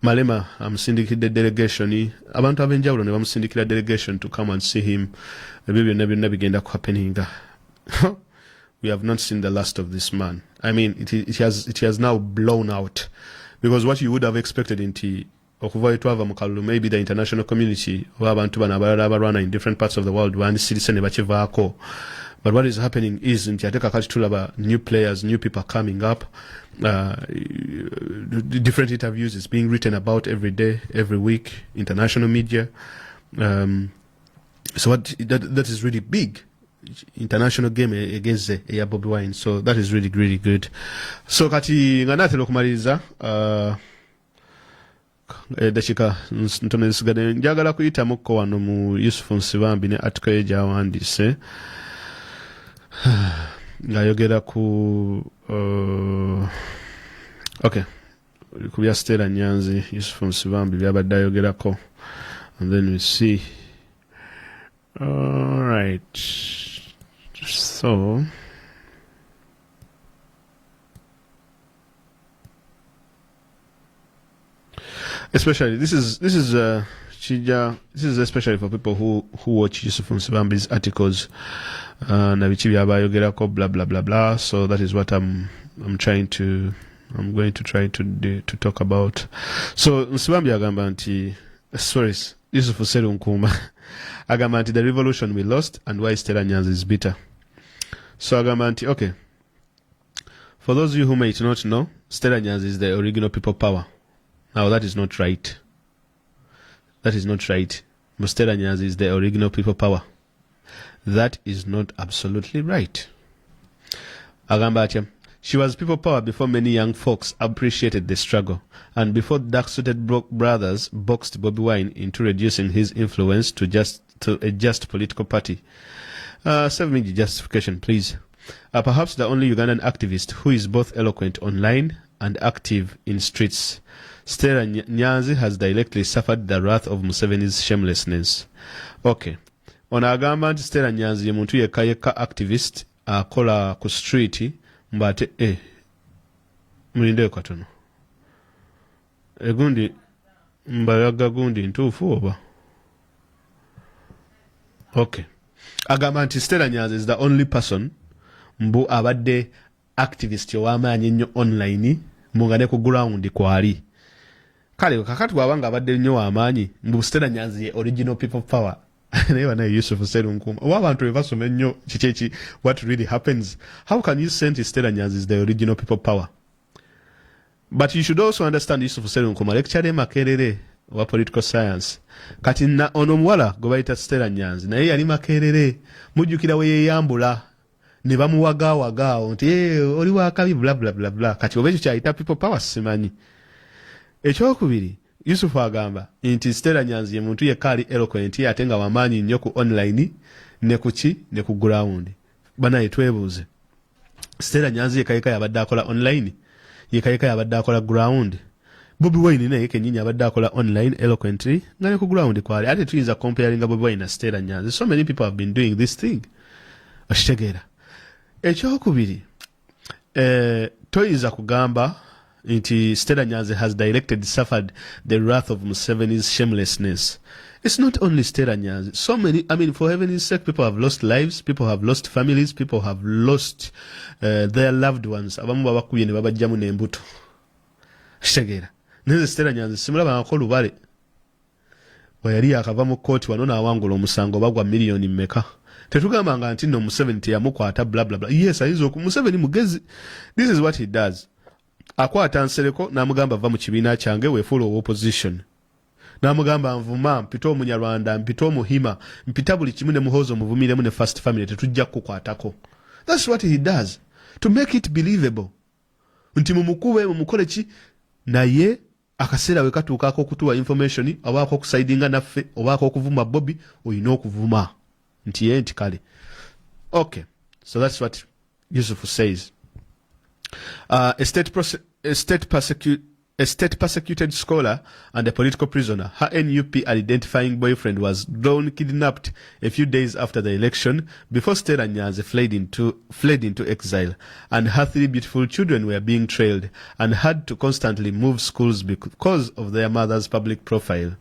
Malema amusindikidde delegation, abantu abenjawulo ne bamusindikira delegation to come and see him. Ebyo byonna bigenda ku happening. We have not seen the last of this man. I mean, it has now blown out, because what you would have expected nti okuva etwava mu kalulu, maybe the international community oba abantu bano abalala abalwana in different parts of the world bandisirise ne bakivaako. But what is happening is nti ate kakati tulaba new players, new people coming up. Different interviews is being written about every day, every week, international media. So that is really big. International game against Bobi Wine. So that is really, really good. So kati nganate lokumaliriza dakika ntono zisigade, njagala kuyitamuko wano mu Yusufu Nsibambi ne article gyawandise ngayogera ku okay, ku bya Stella Nyanzi, Yusufu Nsibambi byabadde ayogerako, and then we see. All right, so especially this is especially for people who watch Yusufu Nsibambi's articles na bichi byabayogerako blah blah blah blah. So that is what I'm going to try to talk about. So Nsibambi agamba nti Yusufu Serunkuma agamba nti the revolution we lost and why Stella Nyanzi is bitter. So agamba nti okay, for those of you who might not know, Stella Nyanzi is the original people power. Now that is not right. That is not right. Stella Nyanzi is the original people power. That is not absolutely right. Agamba atya, She was people power before many young folks appreciated the struggle, and before dark-suited brothers boxed Bobi Wine into reducing his influence to a just political party. Serve me the justification, please. Perhaps the only Ugandan activist who is both eloquent online and active in streets. Stella Nyanzi has directly suffered the wrath of Museveni's shamelessness. Okay. Ono agamba nti Stella Nyanzi ye muntu yekka activist akola ku street mbate mulinde katono. Egundi mbalaga gundi ntuufu oba. Okay. Agamba nti Stella Nyanzi is the only person mbu abadde activist ow'amaanyi ennyo online nga ne ku ground kwali. Kale kakati wabanga abadde nnyo w'amaanyi mbu Stella Nyanzi ye original people power. Naye banaye Yusuf Sserunkuma oba abantu basoma ennyo kiki what really happens. How can you say Stella Nyanzi is the original people power? But you should also understand Yusuf Sserunkuma lecture Makerere wa political science. Kati na ono muwala gwe bayita Stella Nyanzi naye yali Makerere mujjukira we yeyambula ne bamuwagaawagaawo nti oli wakabi bla bla bla bla. Kati oba ekyo kyayita people power simanyi. Ekyokubiri Yusuf agamba nti Stella Nyanzi ye muntu yekka ali eloquent ate nga wamaanyi nnyo ku online ne kuki ne ku ground. Banaye twebuuze Stella Nyanzi yekka yabadde akola online yekka yabadde akola ground. Bobi Wine naye kennyini abadde akola online eloquently nga ne ku ground kwali. Ate tuyinza comparinga Bobi Wine na Stella Nyanzi. So many people have been doing this thing. Okitegeera. Ekyokubiri toyinza kugamba nti Stella Nyanzi has suffered the wrath of Museveni's shamelessness. It's not only Stella Nyanzi. So many, I mean, for heaven's sake, people have lost lives, people have lost families, people have lost their loved ones. Abamu babakuye ne babajjamu n'embuto. Kitegeera. Neze Stella Nyanzi simulaba akola lubale. Wayali akava mu kooti wano n'awangula omusango bagwa miliyoni mmeka. Tetugambanga nti no Museveni teyamukwata bla bla bla. Yes, ayinza Museveni mugezi. This is what he does. Akwata Nsereko n'amugamba va mu kibiina kyange weefuula opposition. N'amugamba nvuma mpita Omunyarwanda mpita Omuhima mpita buli kimu ne Muhoozi muvumiremu ne First Family tetujja kukwatako. That's what he does to make it believable. Nti mumukube mumukole ki naye akaseera we katuukaako okutuwa information obaako okusaidinga naffe obaako okuvuma Bobi oyina okuvuma nti ye nti kale. Okay, so that's what Yusuf says. A state persecuted scholar and a political prisoner, her NUP identifying boyfriend was drone kidnapped a few days after the election before Stella Nyanzi fled into exile, and her 3 beautiful children were being trailed and had to constantly move schools because of their mother's public profile.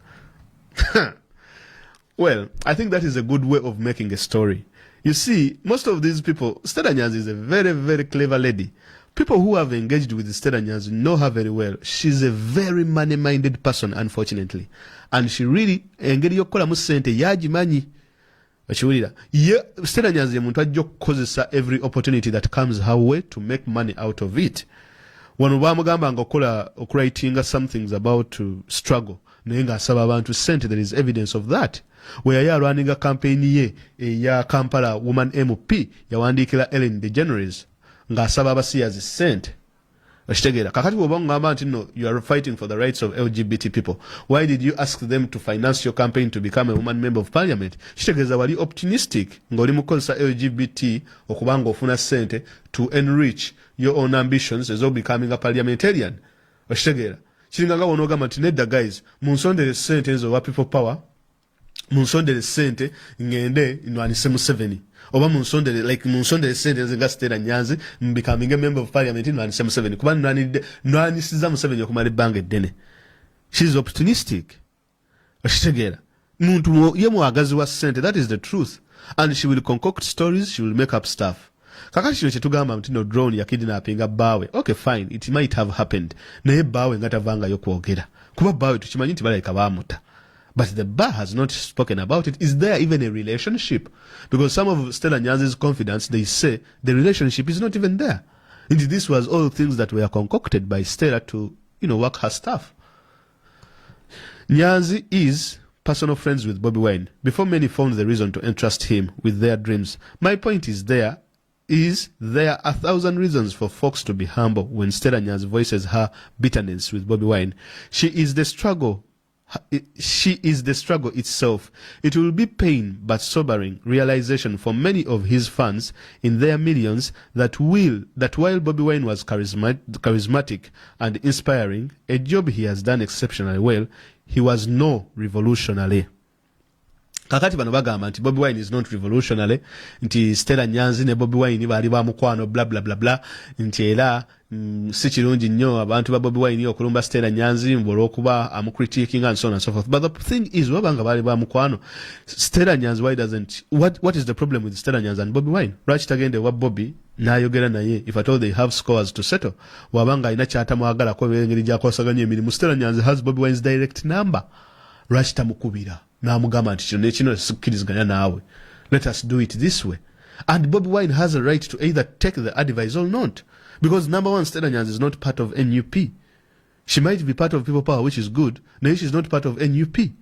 Well, I think that is a good way of making a story. You see, most of these people, Stella Nyanzi is a very, very clever lady. People who have engaged with Stella Nyanzi know her very well. She's a very money-minded person, unfortunately. And she really, engeri yokolamu sente yagimanyi. Okiwulira. Stella Nyanzi ye muntu ajja okukozesa every opportunity that comes her way to make money out of it. Wano bamugamba nga okwritinga some things about to struggle. Naye ng'asaba abantu sente, there is evidence of that. Where yali alwaninga campaign ye eya Kampala Woman MP yawandiikira Ellen DeGeneres ng'asaba abasiyazi sente. Okitegeera. Kakati bw'oba ngamba nti no, you are fighting for the rights of LGBT people. Why did you ask them to finance your campaign to become a woman member of parliament? Kitegeeza wali optimistic ng'oli mukozesa LGBT okubanga ofuna sente to enrich your own ambitions as of becoming a parliamentarian. Okitegeera. Kiringa nga wonogamba nti nedda guys, munsondere sente ezo wa people power, munsondere sente ngende nwanise Museveni. Oba munsondere sente nzenga Stella Nyanzi becoming a member of parliament nwanise Museveni. Kuba nwanisiza Museveni okumala ebbanga eddene. She's opportunistic. Okitegeera. Muntu ye mwagazi wa sente, that is the truth. And she will concoct stories, she will make up stuff. Kakati kino kyetugamba nti no drone ya kidnappinga bbaawe. Okay, fine, it might have happened. Naye bbaawe nga tavangayo kwogera. Kuba bbaawe tukimanyi nti balayika baamuta. But the bar has not spoken about it. Is there even a relationship? Because some of Stella Nyanzi's confidants, they say the relationship is not even there. Indeed, this was all things that were concocted by Stella to, work her stuff. Nyanzi is personal friends with Bobi Wine before many found the reason to entrust him with their dreams. My point is there is there are 1,000 reasons for folks to be humble when Stella Nyanzi voices her bitterness with Bobi Wine. She is the struggle itself. It will be pain but sobering realization for many of his fans in their millions that while Bobi Wine was charismatic and inspiring, a job he has done exceptionally well, he was no revolutionary. Kakati bano bagamba nti Bobi Wine is not revolutionary, nti Stella Nyanzi ne Bobi Wine bali ba mukwano bla bla bla bla, nti era si kirungi nnyo abantu ba Bobi Wine okulumba Stella Nyanzi olw'okuba critiquing and so on and so forth. But the thing is, wabanga bali ba mukwano, Stella Nyanzi, why doesn't, what is the problem with Stella Nyanzi and Bobi Wine? Lwaki tagende wa Bobi n'ayogera naye, if at all they have scores to settle, wabanga alina ky'atamwagalako engeri gy'akosaganya emirimu. Stella Nyanzi has Bobi Wine's direct number. Lwaki tamukubira n'amugamba nti kino nekino sikkiriziganya naawe, let us do it this way? And Bobi Wine has a right to either take the advice or not, because number one, Stella Nyanzi is not part of NUP. She might be part of People Power, which is good, naye she is not part of NUP.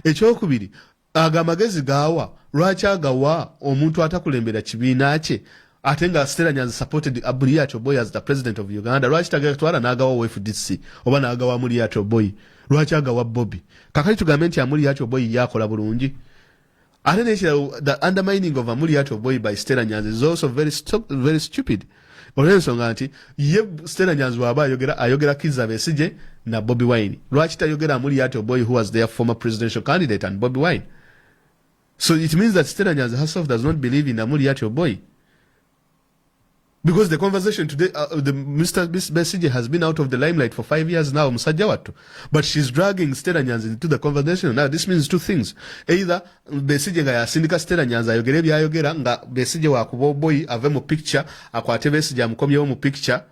Ekyokubiri, agamagezi gawa lwaki agawa omuntu atakulembera kibiina kye ate nga Stella Nyanzi supported Amuriato Boy as the president of Uganda? Lwaki tagatwala n'agawa FDC oba n'agawa Amuriato Boy? Lwaki agawa Bobi? Kakati tugambe nti Amuriato Boy yakola bulungi. Ate the undermining of Amuriato Boy by Stella Nyanzi is also very stupid. Olw'ensonga nti ye Stella Nyanzi waba ayogera Kizza Besigye na Bobi Wine. Lwaki tayogera Amuriato Boy, who was their former presidential candidate, and Bobi Wine? So it means that Stella Nyanzi herself does not believe in Amuriato Boy. Because the conversation today, Mr. Besigye has been out of the limelight for 5 years now, musajja wattu. But she's dragging Stella Nyanzi into the conversation. Now this means two things. Either Besigye nga yasindika Stella Nyanzi ayogere byayogera nga Besigye wakuba Oboy ave mu picture, akwate Besigye amukomyewo mu picture,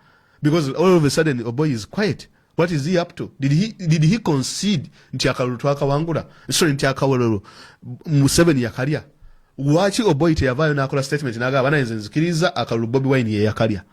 because all of a sudden Oboy is quiet. What is he up to? Did he concede nti akalulu twakawangula? Sorry, nti akawololo Museveni yakalya? Lwaki Oboy teyavaayo n'akola statement n'agamba nze nzikiriza akalulu Bobi Wine ye yakalya?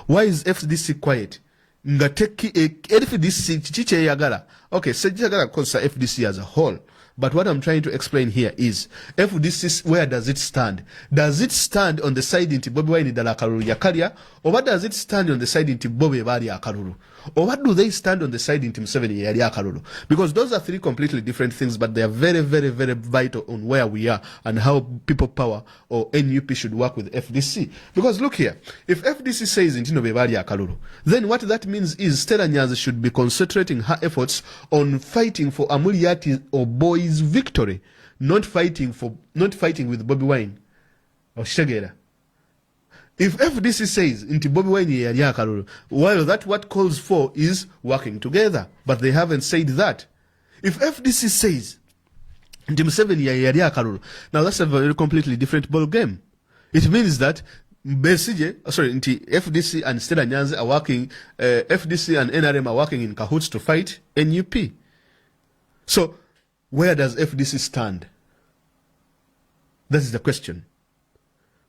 Why is FDC quiet? Nga FDC kiki kyeyagala? Okay, sejjagala kukozesa FDC as a whole. But what I'm trying to explain here is, FDC, where does it stand? Does it stand on the side nti Bobi Wine ddala akalulu yakalya? Or what does it stand on the side nti Bobi baali akalulu? Or what do they stand on the side nti Museveni yali akalulu? Because those are three completely different things, but they are very, very, very vital on where we are and how People Power or NUP should work with FDC. Because look here, if FDC says nti no bebaali akalulu, then what that means is Stella Nyanzi should be concentrating her efforts on fighting for Amuriati or Boy's victory, not fighting with Bobi Wine or Shagera. If FDC says nti Bobi Wine yali akalulu, while that what calls for is working together, but they haven't said that. If FDC says nti Museveni yali akalulu, now that's a very completely different ball game. It means that nti FDC and Stella Nyanzi are working, FDC and NRM are working in cahoots to fight NUP. So where does FDC stand? That is the question.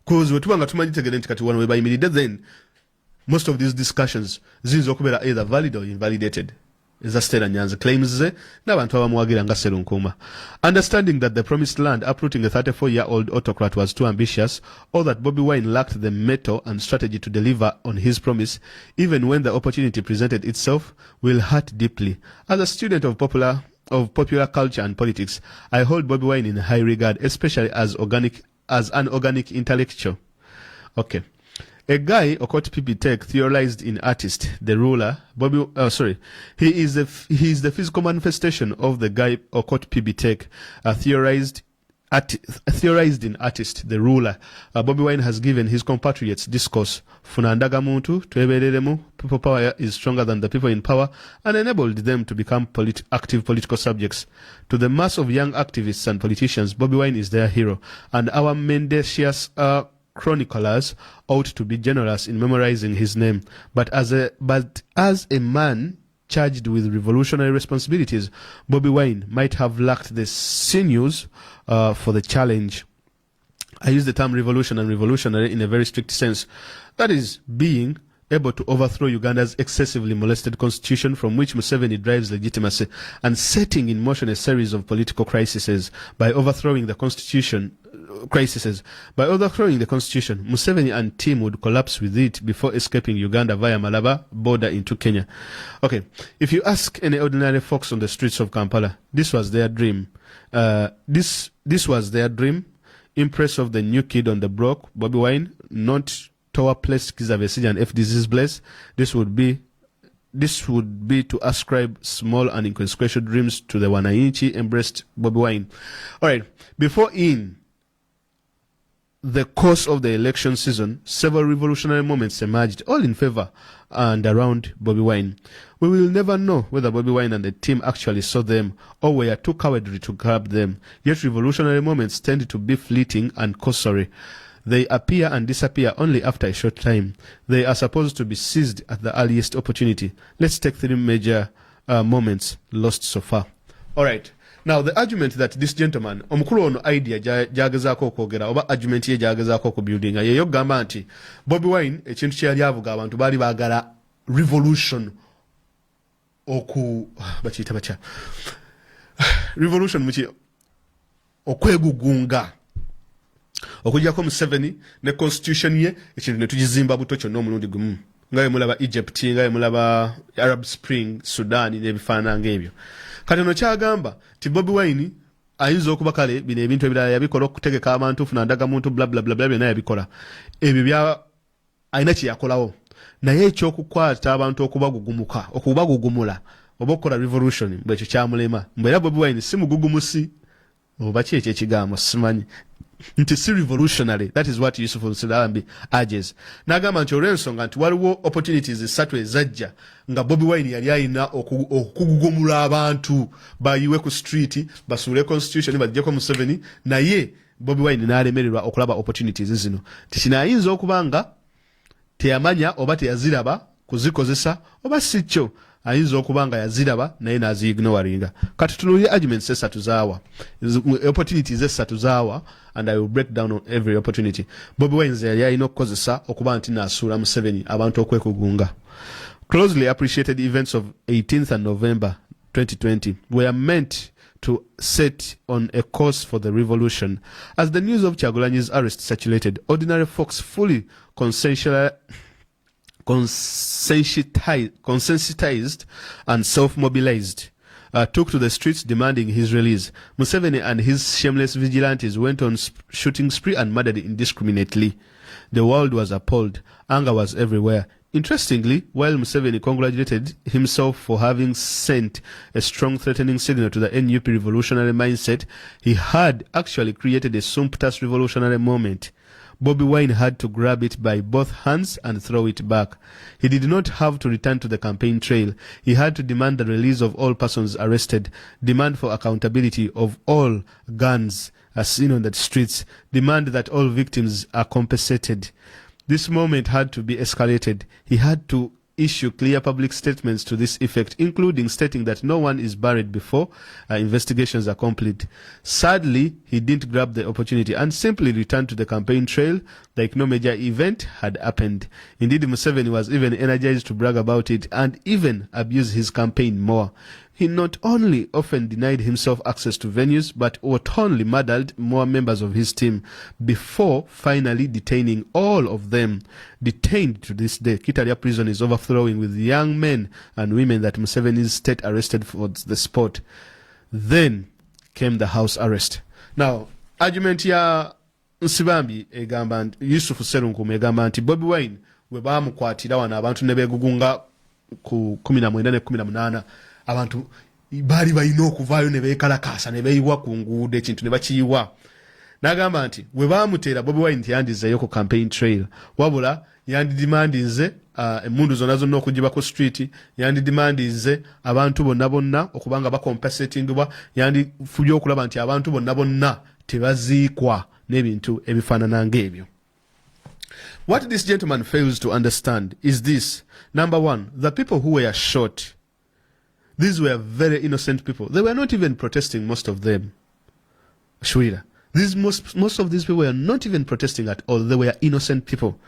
Because then most of these discussions ziyinza okubeera either valid or invalidated. Eza Stella Nyanzi claims ze n'abantu abamuwagira nga Sserunkuma. Understanding that the promised land uprooting a 34-year-old autocrat was too ambitious, or that Bobi Wine lacked the mettle and strategy to deliver on his promise, even when the opportunity presented itself, will hurt deeply. As a student of popular culture and politics, I hold Bobi Wine in high regard, especially as an organic intellectual. Okay. A guy, Okot Pipitek, theorized in Artist, the ruler, he is the physical manifestation of the guy, Okot Pipitek, theorized in Artist, the ruler. Bobi Wine has given his compatriots discourse, Funandaga muntu, twebereremu, people power is stronger than the people in power, and enabled them to become active political subjects. To the mass of young activists and politicians, Bobi Wine is their hero, and our mendacious chroniclers ought to be generous in memorizing his name. But as a man charged with revolutionary responsibilities, Bobi Wine might have lacked the sinews for the challenge. I use the term revolution and revolutionary in a very strict sense. That is, being able to overthrow Uganda's excessively molested constitution from which Museveni derives legitimacy, and setting in motion a series of political crises by overthrowing the constitution crises. By overthrowing the constitution, Museveni and team would collapse with it before escaping Uganda via Malaba border into Kenya. Okay, if you ask any ordinary folks on the streets of Kampala, this was their dream. This was their dream. Impress of the new kid on the block, Bobi Wine, not Tower Place, Kizza Besigye and FDC's place. This would be to ascribe small and inconsequential dreams to the Wananchi embraced Bobi Wine. All right, before in the course of the election season, several revolutionary moments emerged, all in favor and around Bobi Wine. We will never know whether Bobi Wine and the team actually saw them or were too cowardly to grab them. Yet revolutionary moments tend to be fleeting and cursory. They appear and disappear only after a short time. They are supposed to be seized at the earliest opportunity. Let's take 3 major moments lost so far. All right. Now, the argument that this gentleman, omukulu ono idea jagezaako okwogera oba argument ye jagezaako okubuildinga ye yogamba nti Bobi Wine ekintu kye yali avuga abantu baali baagala revolution bakiyita batya revolution muki okwegugunga okujjako Museveni ne constitution ye ekintu ne tugizimba buto kyonna omulundi gumu nga ye mulaba Egypt nga ye mulaba Arab Spring Sudan n'ebifaanana ng'ebyo. Kati ono kyagamba ti Bobi Wine ayinza okuba kale bino ebintu ebirala yabikola okutegeka abantu funa ndagamuntu bla bla bla bla byonna yabikola ebyo bya ayina kye yakolawo naye ekyokukwata abantu okubagugumula oba okukola revolution bwekyo kyamulema mbera Bobi Wine si mugugumusi oba ki ekyo ekigambo simanyi nti si revolutionary. That is what Yusuf Nsirambi urges. Nagamba nti olw'ensonga nti waliwo opportunities esatu ezajja nga Bobi Wine yali ayina okugugumula abantu bayiwe ku street basuule constitution bajjeko Museveni naye Bobi Wine n'alemererwa okulaba opportunities zino. Tikinayinza okuba nga teyamanya oba teyaziraba kuzikozesa oba si kyo ayinza okuba nga yaziraba naye n'azi-ignoringa. Kati tunuulire arguments esatu zaawa opportunities esatu zaawa and I will break down on every opportunity. Bobi Wine yali alina okukozesa okuba nti n'asuula Museveni abantu okwekugunga. Closely appreciated events of 18th and November 2020 were meant to set on a course for the revolution. As the news of Kyagulanyi's arrest circulated, ordinary folks fully consensitized and self-mobilized took to the streets demanding his release. Museveni and his shameless vigilantes went on shooting spree and murdered indiscriminately. The world was appalled. Anger was everywhere. Interestingly, while Museveni congratulated himself for having sent a strong threatening signal to the NUP revolutionary mindset, he had actually created a sumptuous revolutionary moment. Bobi Wine had to grab it by both hands and throw it back. He did not have to return to the campaign trail. He had to demand the release of all persons arrested, demand for accountability of all guns as seen on the streets, demand that all victims are compensated. This moment had to be escalated. He had to issue clear public statements to this effect, including stating that no one is buried before investigations are complete. Sadly, he didn't grab the opportunity and simply returned to the campaign trail like no major event had happened. Indeed, Museveni was even energized to brag about it and even abuse his campaign more. He not only often denied himself access to venues, but openly murdered more members of his team before finally detaining all of them. Detained to this day, Kitalia prison is overflowing with young men and women that Museveni's state arrested for the sport. Then came the house arrest. Now, argument ya Nsibambi egamba Yusuf Serunkumu egamba nti Bobi Wine we bamukwatira wana abantu ne begugunga ku 19 ne 18 abantu bali bayina okuvaayo ne beekalakaasa ne beeyiwa ku nguudo ekintu ne bakiyiwa. N'agamba nti we baamuteera Bobi Wine yandizeeyo ku campaign trail wabula yandidimandinze emmundu zonna okugiba ku street, yandidimandinze abantu bonna okubanga bakompensatingibwa, yandifubye okulaba nti abantu bonna tebaziikwa n'ebintu ebifaanana ng'ebyo. What this gentleman fails to understand is this. Number one, the people who were shot, these were very innocent people. They were not even protesting, most of them. Shwira. Most of these people were not even protesting at all. They were innocent people.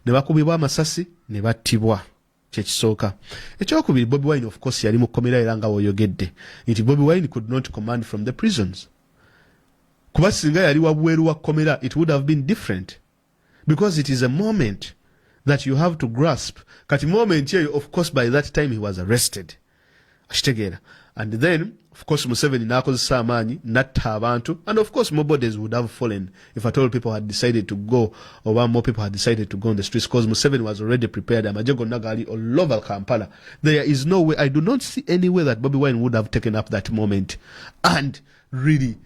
Ne bakubibwa amasasi, ne battibwa. Kyekisooka. Ekyokubiri, Bobi Wine of course yali mu kkomera era nga bw'oyogedde. Nti Bobi Wine could not command from the prisons. kuba singa yali wabweru wa komera, it would have been different, because it is a moment that you have to grasp. Kati moment here, of course, by that time he was arrested. Ashitegeera. And then, of course, Museveni nakozesa amaanyi natta abantu, and of course more bodies would have fallen if at all people had decided to go, or one more people had decided to go on the streets, because Museveni was already prepared. Amajje gonna gali all over Kampala. There is no way, I do not see any way that Bobi Wine would have taken up that moment and really,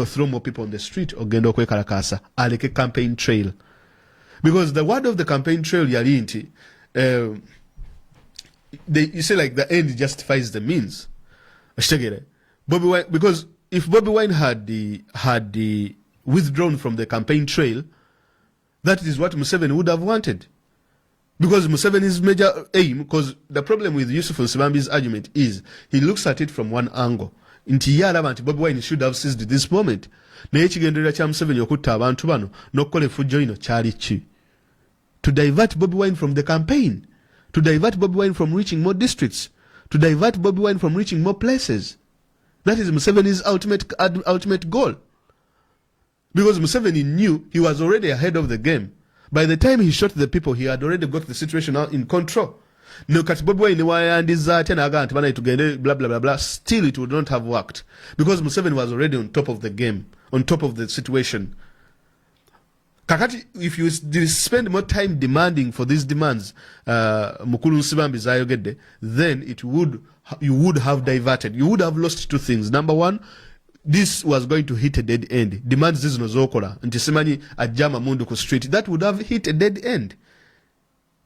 throw more people on the street or genda okwekalakasa aleke campaign trail. Because the word of the campaign trail yali nti, you say like the end justifies the means. Bobi Wine, because if Bobi Wine had the withdrawn from the campaign trail, that is what Museveni would have wanted. Because Museveni's major aim, because the problem with Yusuf Nsibambi's argument is he looks at it from one angle. Nti yalaba nti Bobi Wine should have seized this moment. Naye ekigendererwa kya Museveni okutta abantu bano n'okukola effujjo lino kyali ki? To divert Bobi Wine from the campaign, to divert Bobi Wine from reaching more districts, to divert Bobi Wine from reaching more places. That is Museveni's ultimate goal. Because Museveni knew he was already ahead of the game. By the time he shot the people, he had already got the situation out in control. No, kati Bobi Wine wayandiza ate naga nti bana tugende blah blah blah blah, still it would not have worked, because Museveni was already on top of the game, on top of the situation. Kakati, if you spend more time demanding for these demands, Mukulu Nsibambi zayogedde, then you would have diverted. You would have lost two things. Number one, this was going to hit a dead end. Demands zino zokola nti simanyi ajama mundu ku street. That would have hit a dead end.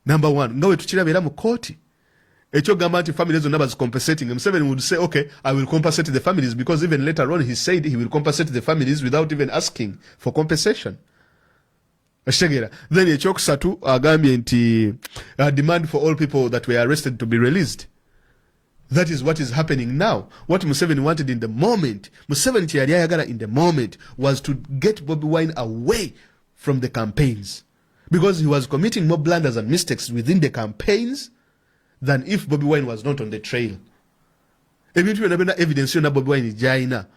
Number one, ngawe tukirabira mu court. Ekyo gamba nti families zonna bazicompensating. Museveni would say, okay, I will compensate the families, because even later on he said he will compensate the families without even asking for compensation. Then ekyokusatu agambye nti demand for all people that were arrested to be released. That is what is happening now. What Museveni wanted in the moment, Museveni kyeyali ayagala in the moment, was to get Bobi Wine away from the campaigns, because he was committing more blunders and mistakes within the campaigns than if Bobi Wine was not on the trail. Ebintu byonna byonna evidence yonna Bobi Wine gy'alina.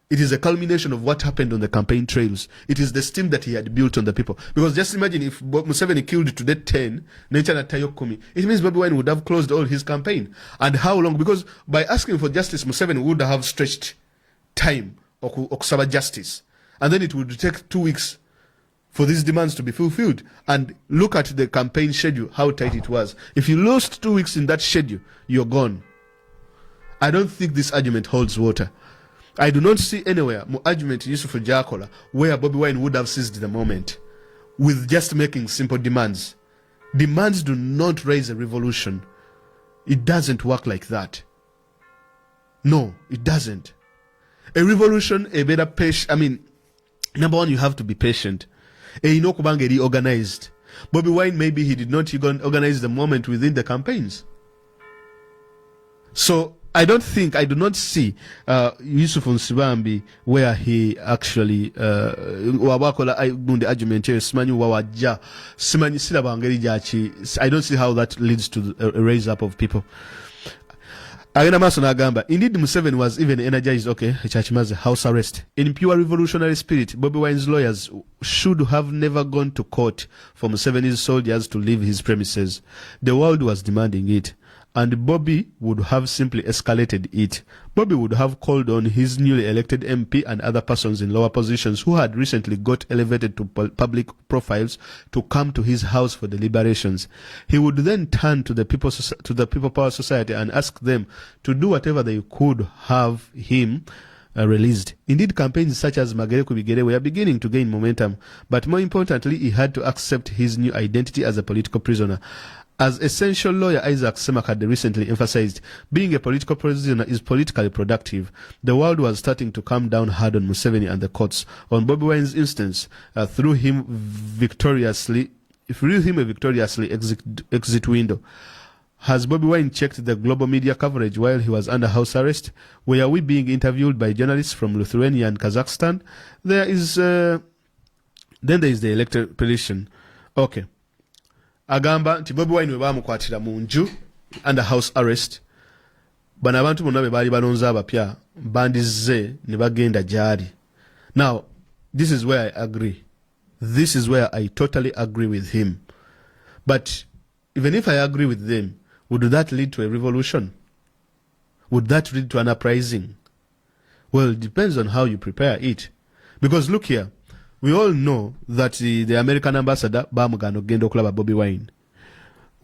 It is a culmination of what happened on the campaign trails. It is the steam that he had built on the people. Because just imagine if Museveni killed today 10, it means Bobi Wine would have closed all his campaign. And how long? Because by asking for justice, Museveni would have stretched time okusaba justice. And then it would take 2 weeks for these demands to be fulfilled. And look at the campaign schedule, how tight it was. If you lost 2 weeks in that schedule, you're gone. I don't think this argument holds water. I do not see anywhere more argument Yusuf Jakola where Bobi Wine would have seized the moment with just making simple demands. Demands do not raise a revolution. It doesn't work like that. No, it doesn't. A revolution, a better patient. Number one, you have to be patient. Organized. Bobi Wine, maybe he did not even organize the moment within the campaigns. So I do not see Yusuf Nsibambi where he actually wabakola gundi argument simanyi wawaja simanyi silaba ngeri jachi. I don't see how that leads to a raise up of people. Agenda maso nagamba, indeed Museveni was even energized, okay, echachimaze house arrest. In pure revolutionary spirit, Bobi Wine's lawyers should have never gone to court for Museveni's soldiers to leave his premises. The world was demanding it, and Bobi would have simply escalated it. Bobi would have called on his newly elected MP and other persons in lower positions who had recently got elevated to public profiles to come to his house for deliberations. He would then turn to the People Power Society and ask them to do whatever they could have him released. Indeed, campaigns such as Magere Kubigere were beginning to gain momentum, but more importantly, he had to accept his new identity as a political prisoner. As essential lawyer Isaac Semakade recently emphasized, being a political prisoner is politically productive. The world was starting to come down hard on Museveni and the courts. On Bobi Wine's instance, threw him a victoriously exit window. Has Bobi Wine checked the global media coverage while he was under house arrest? Were we being interviewed by journalists from Lithuania and Kazakhstan? Then there is the electoral petition. Okay. Agamba nti Bobi Wine webamukwatira mu nju under house arrest, bano abantu bonna be baali balonze abapya bandizze ne bagenda gyali Now, this is where I agree. This is where I totally agree with him. But even if I agree with them, would that lead to a revolution? Would that lead to an uprising? Well, it depends on how you prepare it. Because look here, we all know that the American ambassador bamugano genda okulaba Bobi Wine.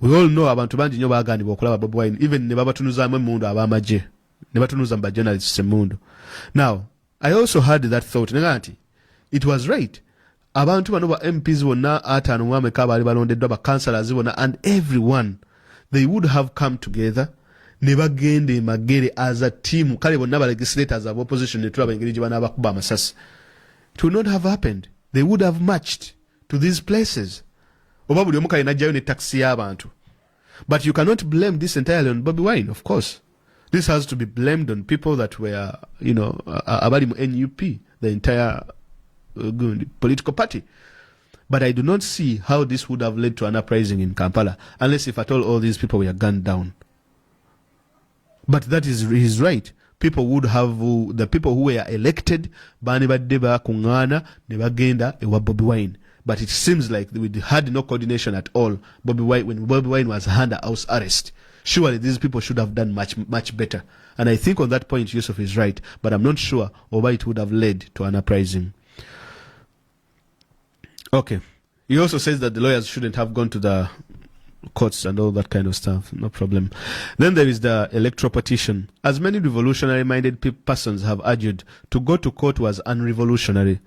We all know abantu bangi nnyo baganibwa okulaba Bobi Wine, even ne babatunuzaamu emmundu ab'amagye, ne batunuza ba journalists emmundu. Now, I also had that thought, nti it was right. Abantu bano ba MPs bonna ataano mu ameka abaali balondeddwa ba councillors bonna and everyone, they would have come together ne bagenda emagere as a team, kale bonna ba legislators of opposition ne tulaba engeri gye banaabakuba amasasi. It would not have happened. They would have marched to these places. Oba buli omu kale n'ajjayo ne taxi y'abantu. But you cannot blame this entirely on Bobi Wine, of course. This has to be blamed on people that were, abali mu NUP, the entire political party. But I do not see how this would have led to an uprising in Kampala, unless if at all these people were gunned down. But that is his right. People would have, the people who were elected, bani badde bakungana ne bagenda ewa Bobi Wine. But it seems like we had no coordination at all. When Bobi Wine was under house arrest, surely these people should have done much better. And I think on that point Yusuf is right, but I'm not sure why it would have led to an uprising. Okay. He also says that the lawyers shouldn't have gone to the courts and all that kind of stuff. No problem. Then there is the electoral petition. As many revolutionary-minded persons have argued, to go to court was unrevolutionary.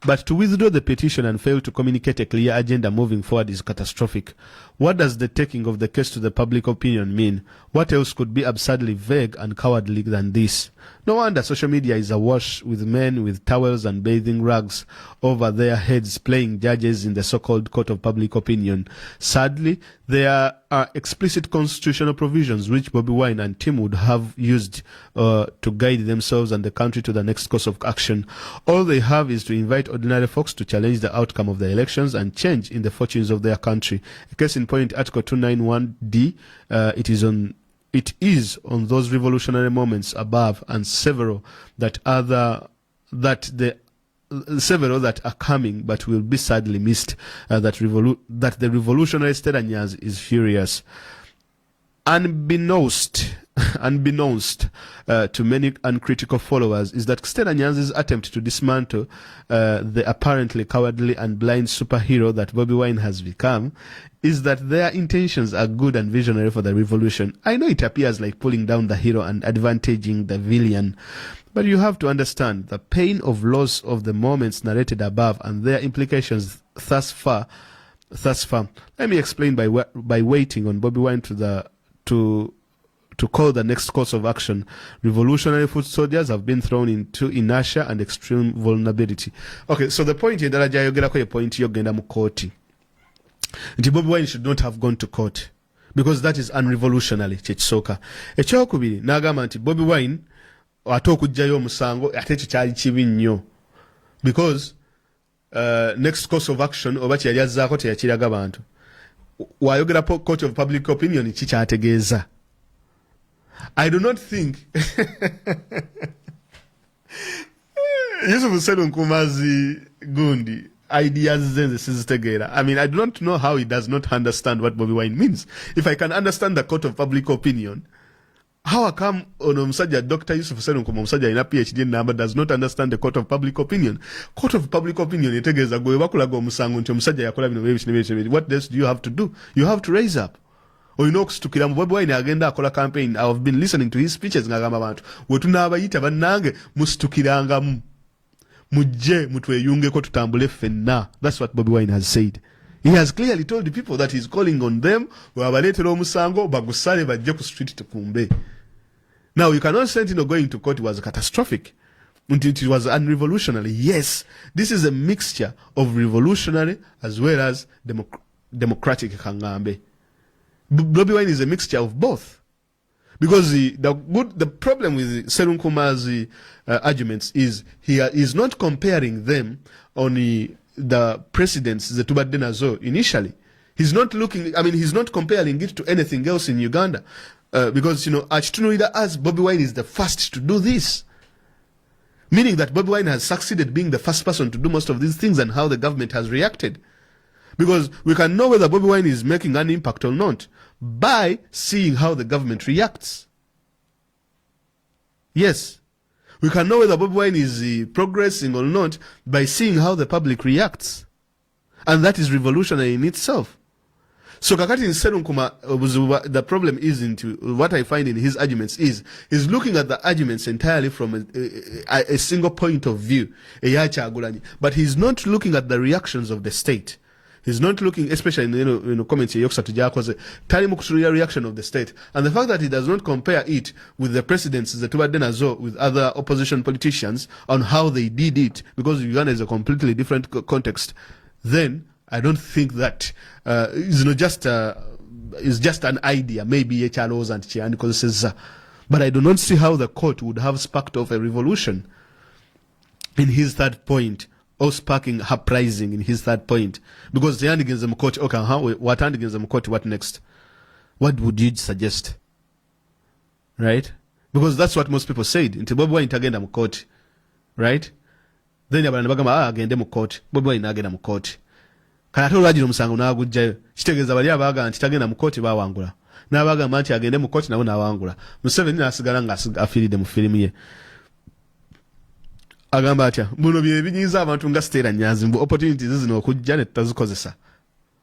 But to withdraw the petition and fail to communicate a clear agenda moving forward is catastrophic. What does the taking of the case to the public opinion mean? What else could be absurdly vague and cowardly than this? No wonder social media is awash with men with towels and bathing rags over their heads playing judges in the so-called court of public opinion. Sadly, there are explicit constitutional provisions which Bobi Wine and team would have used to guide themselves and the country to the next course of action. All they have is to invite ordinary folks to challenge the outcome of the elections and change in the fortunes of their country. A case in point, Article 291D, it is on those revolutionary moments above and several that are coming but will be sadly missed, that the revolutionary Stedanyas is furious. Unbeknownst to many uncritical followers is that Stedanyas' attempt to dismantle the apparently cowardly and blind superhero that Bobi Wine has become is that their intentions are good and visionary for the revolution. I know it appears like pulling down the hero and advantaging the villain, but you have to understand the pain of loss of the moments narrated above and their implications thus far. Let me explain by waiting on Bobi Wine to call the next course of action. Revolutionary foot soldiers have been thrown into inertia and extreme vulnerability. Okay, so the point here that ajayogerako ye point yogenda mu court. Nti Bobi Wine should not have gone to court because that is unrevolutionary kyekisooka. Ekyokubiri n'agamba nti Bobi Wine ate okugjayo omusango ate ekyo kyali kibi nnyo because next course of action oba kyeyali azzaako teyakiraga bantu. Wayogera court of public opinion ki kyategeeza. I do not think Yusuf Nkumazi Gundi ideas zenze sizitegeera. I mean, I do not know how he does not understand what Bobi Wine means. If I can understand the court of public opinion, how come omusajja Dr. Yusuf Nkuma omusajja ina PhD number does not understand the court of public opinion? Court of public opinion etegeeza gwe bakulaga omusango nti omusajja yakola bino bye. What else do you have to do? You have to raise up. Okusitukira mu Bobi Wine agenda akola campaign. I have been listening to his speeches ngagamba abantu wetunaabayita bannange musitukirangamu mujje mutweyungeko tutambule ffenna. That's what Bobi Wine has said. He has clearly told the people that he's calling on them wabaleetera omusango bagusale bajje ku street tukumbe. Now you cannot say going to court was catastrophic. It was unrevolutionary. Yes, this is a mixture of revolutionary as well as democratic kangambe. Bobi Wine is a mixture of both. Because the problem with Nkuma's arguments is he is not comparing them on the precedents that tubadde nazo initially. He's not comparing it to anything else in Uganda. Because, Achitunulira as Bobi Wine is the first to do this. Meaning that Bobi Wine has succeeded being the first person to do most of these things and how the government has reacted. Because we can know whether Bobi Wine is making an impact or not by seeing how the government reacts. Yes. We can know whether Bobi Wine is progressing or not by seeing how the public reacts. And that is revolutionary in itself. So kakati Nserunkuma, the problem isn't, what I find in his arguments is, he's looking at the arguments entirely from a single point of view. But he's not looking at the reactions of the state. He's not looking, especially in comments reaction of the state. And the fact that he does not compare it with the precedents that were done as well with other opposition politicians on how they did it, because Uganda is a completely different context, then I don't think that it's just an idea. Maybe HROs and Chiani, but I do not see how the court would have sparked off a revolution in his third point, or sparking uprising in his third point. Because the hand against the court, okay, what hand against the court, what next? What would you suggest? Right? Because that's what most people said. Until Bobi Wine agenda mu court. Right? Then abantu bagamba agende mu court. Bobi Wine agenda mu court. Kana lwajira omusango n'agujjayo. Kitegeeza bali abaga nti tagenda mu court bawangula. N'abagamba nti agende mu court nabo n'awangula. Museveni n'asigala nga afiiridde mu firimu ye. Agamba atya buno bye binyiza abantu nga Stella Nyanzi mbu opportunities zino okujja ne tazikozesa.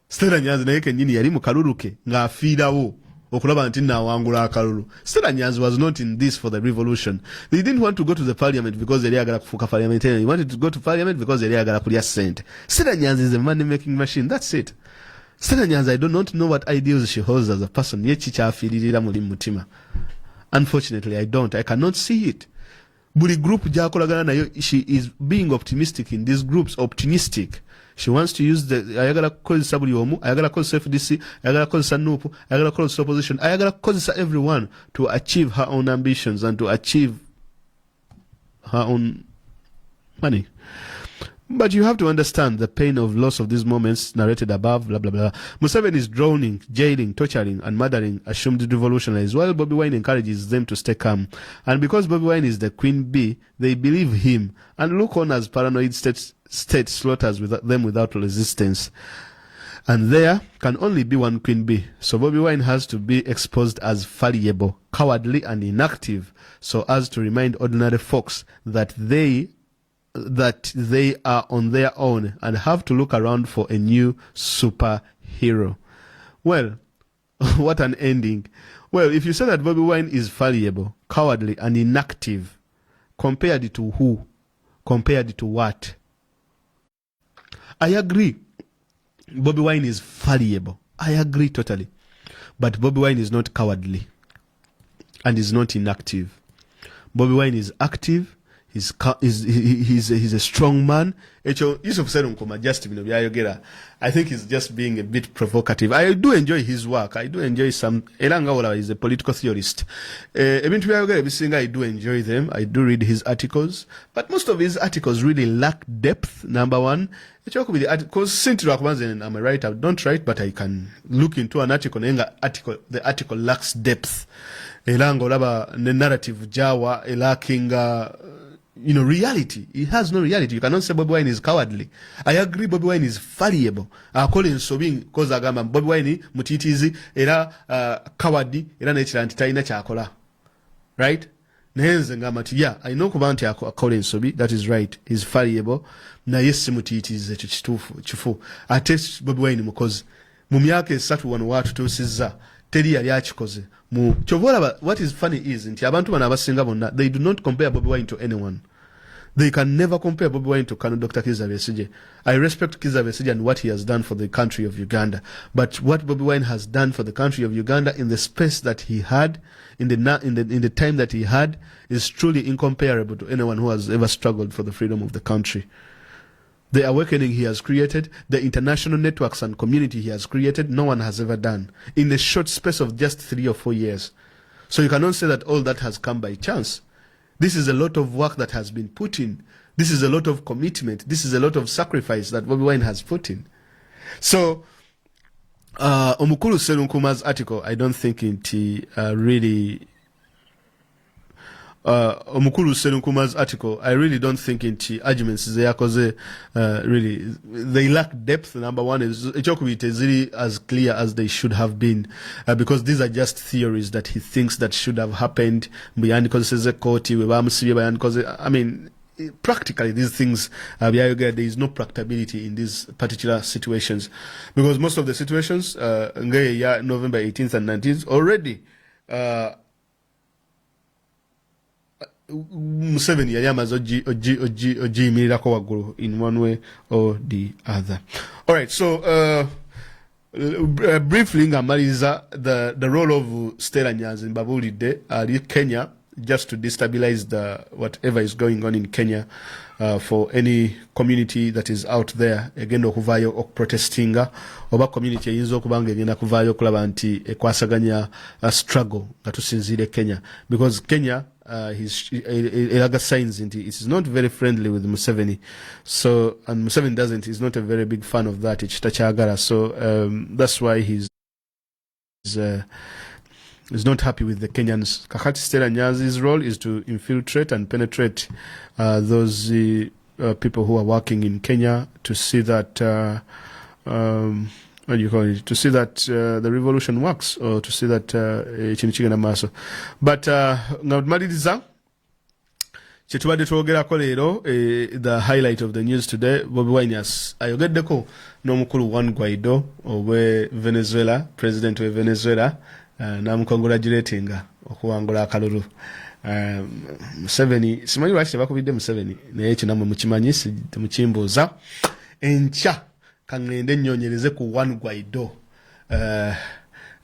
Stella Nyanzi naye kennyini yali mu kalulu ke ng'afiirawo okulaba nti n'awangula akalulu. Stella Nyanzi was not in this for the revolution. They didn't want to go to the parliament because yali agala kufuuka parliamentarian. He wanted to go to parliament because yali agala kulya ssente. Stella Nyanzi is a money making machine. That's it. Stella Nyanzi, I do not know what ideals she holds as a person. Ye kikyafiiririra muli mutima. Unfortunately, I don't. I cannot see it. Buli group jakolagana nayo, she is being optimistic in these groups, optimistic. She wants to use the ayagala kozesa buli omu, ayagala kozesa FDC, ayagala kozesa NUP, ayagala kozesa opposition, ayagala kozesa everyone to achieve her own ambitions and to achieve her own money. But you have to understand the pain of loss of these moments narrated above, blah, blah, blah. Museveni is drowning, jailing, torturing, and murdering assumed revolutionaries, while Bobi Wine encourages them to stay calm. And because Bobi Wine is the queen bee, they believe him and look on as paranoid state slaughters them without resistance. And there can only be one queen bee. So Bobi Wine has to be exposed as fallible, cowardly, and inactive, so as to remind ordinary folks that they are on their own and have to look around for a new superhero. Well, what an ending. Well, if you say that Bobi Wine is fallible, cowardly, and inactive, compared to who? Compared to what? I agree. Bobi Wine is fallible. I agree totally. But Bobi Wine is not cowardly and is not inactive. Bobi Wine is active. He's a strong man. I think he's just being a bit provocative. I do enjoy his work. I do enjoy some. Elanga is a political theorist. I do enjoy them. I do read his articles, but most of his articles really lack depth. Number one, because I'm a writer. I don't write, but I can look into an article. The article lacks depth. Elanga the narrative Jawa lacking. Reality. It has no reality. You cannot say Bobi Wine is cowardly. I agree Bobi Wine is fallible. Calling Sobing cause agamba Bobi Wine mutitizi era cowardly era nechira antitaina chakola. Right? Nehenze ngamba yeah, I know kuba nti Colin Sobi, that is right. He's fallible. Na yesi mutitizi chifu. Atest Bobi Wine mukozi. Mu myaka esatu wano watu tusiza. Teri yali akikoze. What is funny is nti abantu bana abasinga bonna, they do not compare Bobi Wine to anyone. They can never compare Bobi Wine to Dr. Kizza Besigye. I respect Kizza Besigye and what he has done for the country of Uganda. But what Bobi Wine has done for the country of Uganda in the space that he had, in the time that he had, is truly incomparable to anyone who has ever struggled for the freedom of the country. The awakening he has created, the international networks and community he has created, no one has ever done in a short space of just 3 or 4 years. So you cannot say that all that has come by chance. This is a lot of work that has been put in. This is a lot of commitment. This is a lot of sacrifice that Bobi Wine has put in. So, Omukulu Serunkuma's article, I don't think it really... Omukulu Senunkuma's article, I really don't think into arguments because really they lack depth. Number one is really as clear as they should have been, because these are just theories that he thinks that should have happened. I mean, practically these things, there is no practicability in these particular situations, because most of the situations, November 18th and 19th already, Museveni yali amaze ogiyimirako waggulu in one way or the other. All right, so briefly ngamaliza the role of Stella Nyanzi mbabulidde ali Kenya just to destabilize whatever is going on in Kenya, for any community that is out there egenda okuvaayo okuprotestinga oba community eyinza okubanga egenda kuvaayo okulaba nti ekwasaganya struggle nga tusinziire Kenya, because Kenya Elaga signs it is not very friendly with Museveni, so, and Museveni he's not a very big fan of that, so that's why he's not happy with the Kenyans. Kakati Stella Nyanzi's role is to infiltrate and penetrate those people who are working in Kenya to see that what do you call it? To see that the revolution works, or to see that chinichigana maso. But ngamaliriza kyetubadde twogerako leero, the highlight of the news today, Bobi Wine ayogeddeko n'omukulu Juan Guaido owe Venezuela, president of Venezuela, namukongratulatinga okuwangula akalulu. Museveni simanyi lwaki tebakubidde Museveni, naye ekyo namwe mukimanyi, temukimbuuza. Enkya kangende nnyonyereze ku Juan Guaido,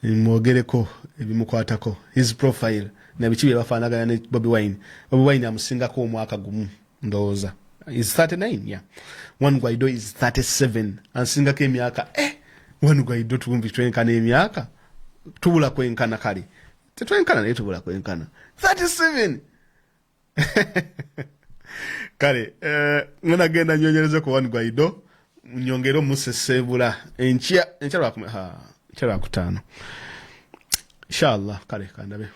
mwogereko ebimukwatako, his profile na biki bye bafaanagana ne Bobi Wine. Bobi Wine amusingako omwaka gumu ndowooza. Is 39, yeah. Juan Guaido is 37. Ansingako emyaka. Juan Guaido tuwumbi twenkana emyaka. Tubula kwenkana kale. Tetwenkana naye tubula kwenkana. 37! Kale, ngenda nyonyereze ku Juan Guaido. Nyongero musesebula. Enchya lwakutano. Inshallah, kale kandabe.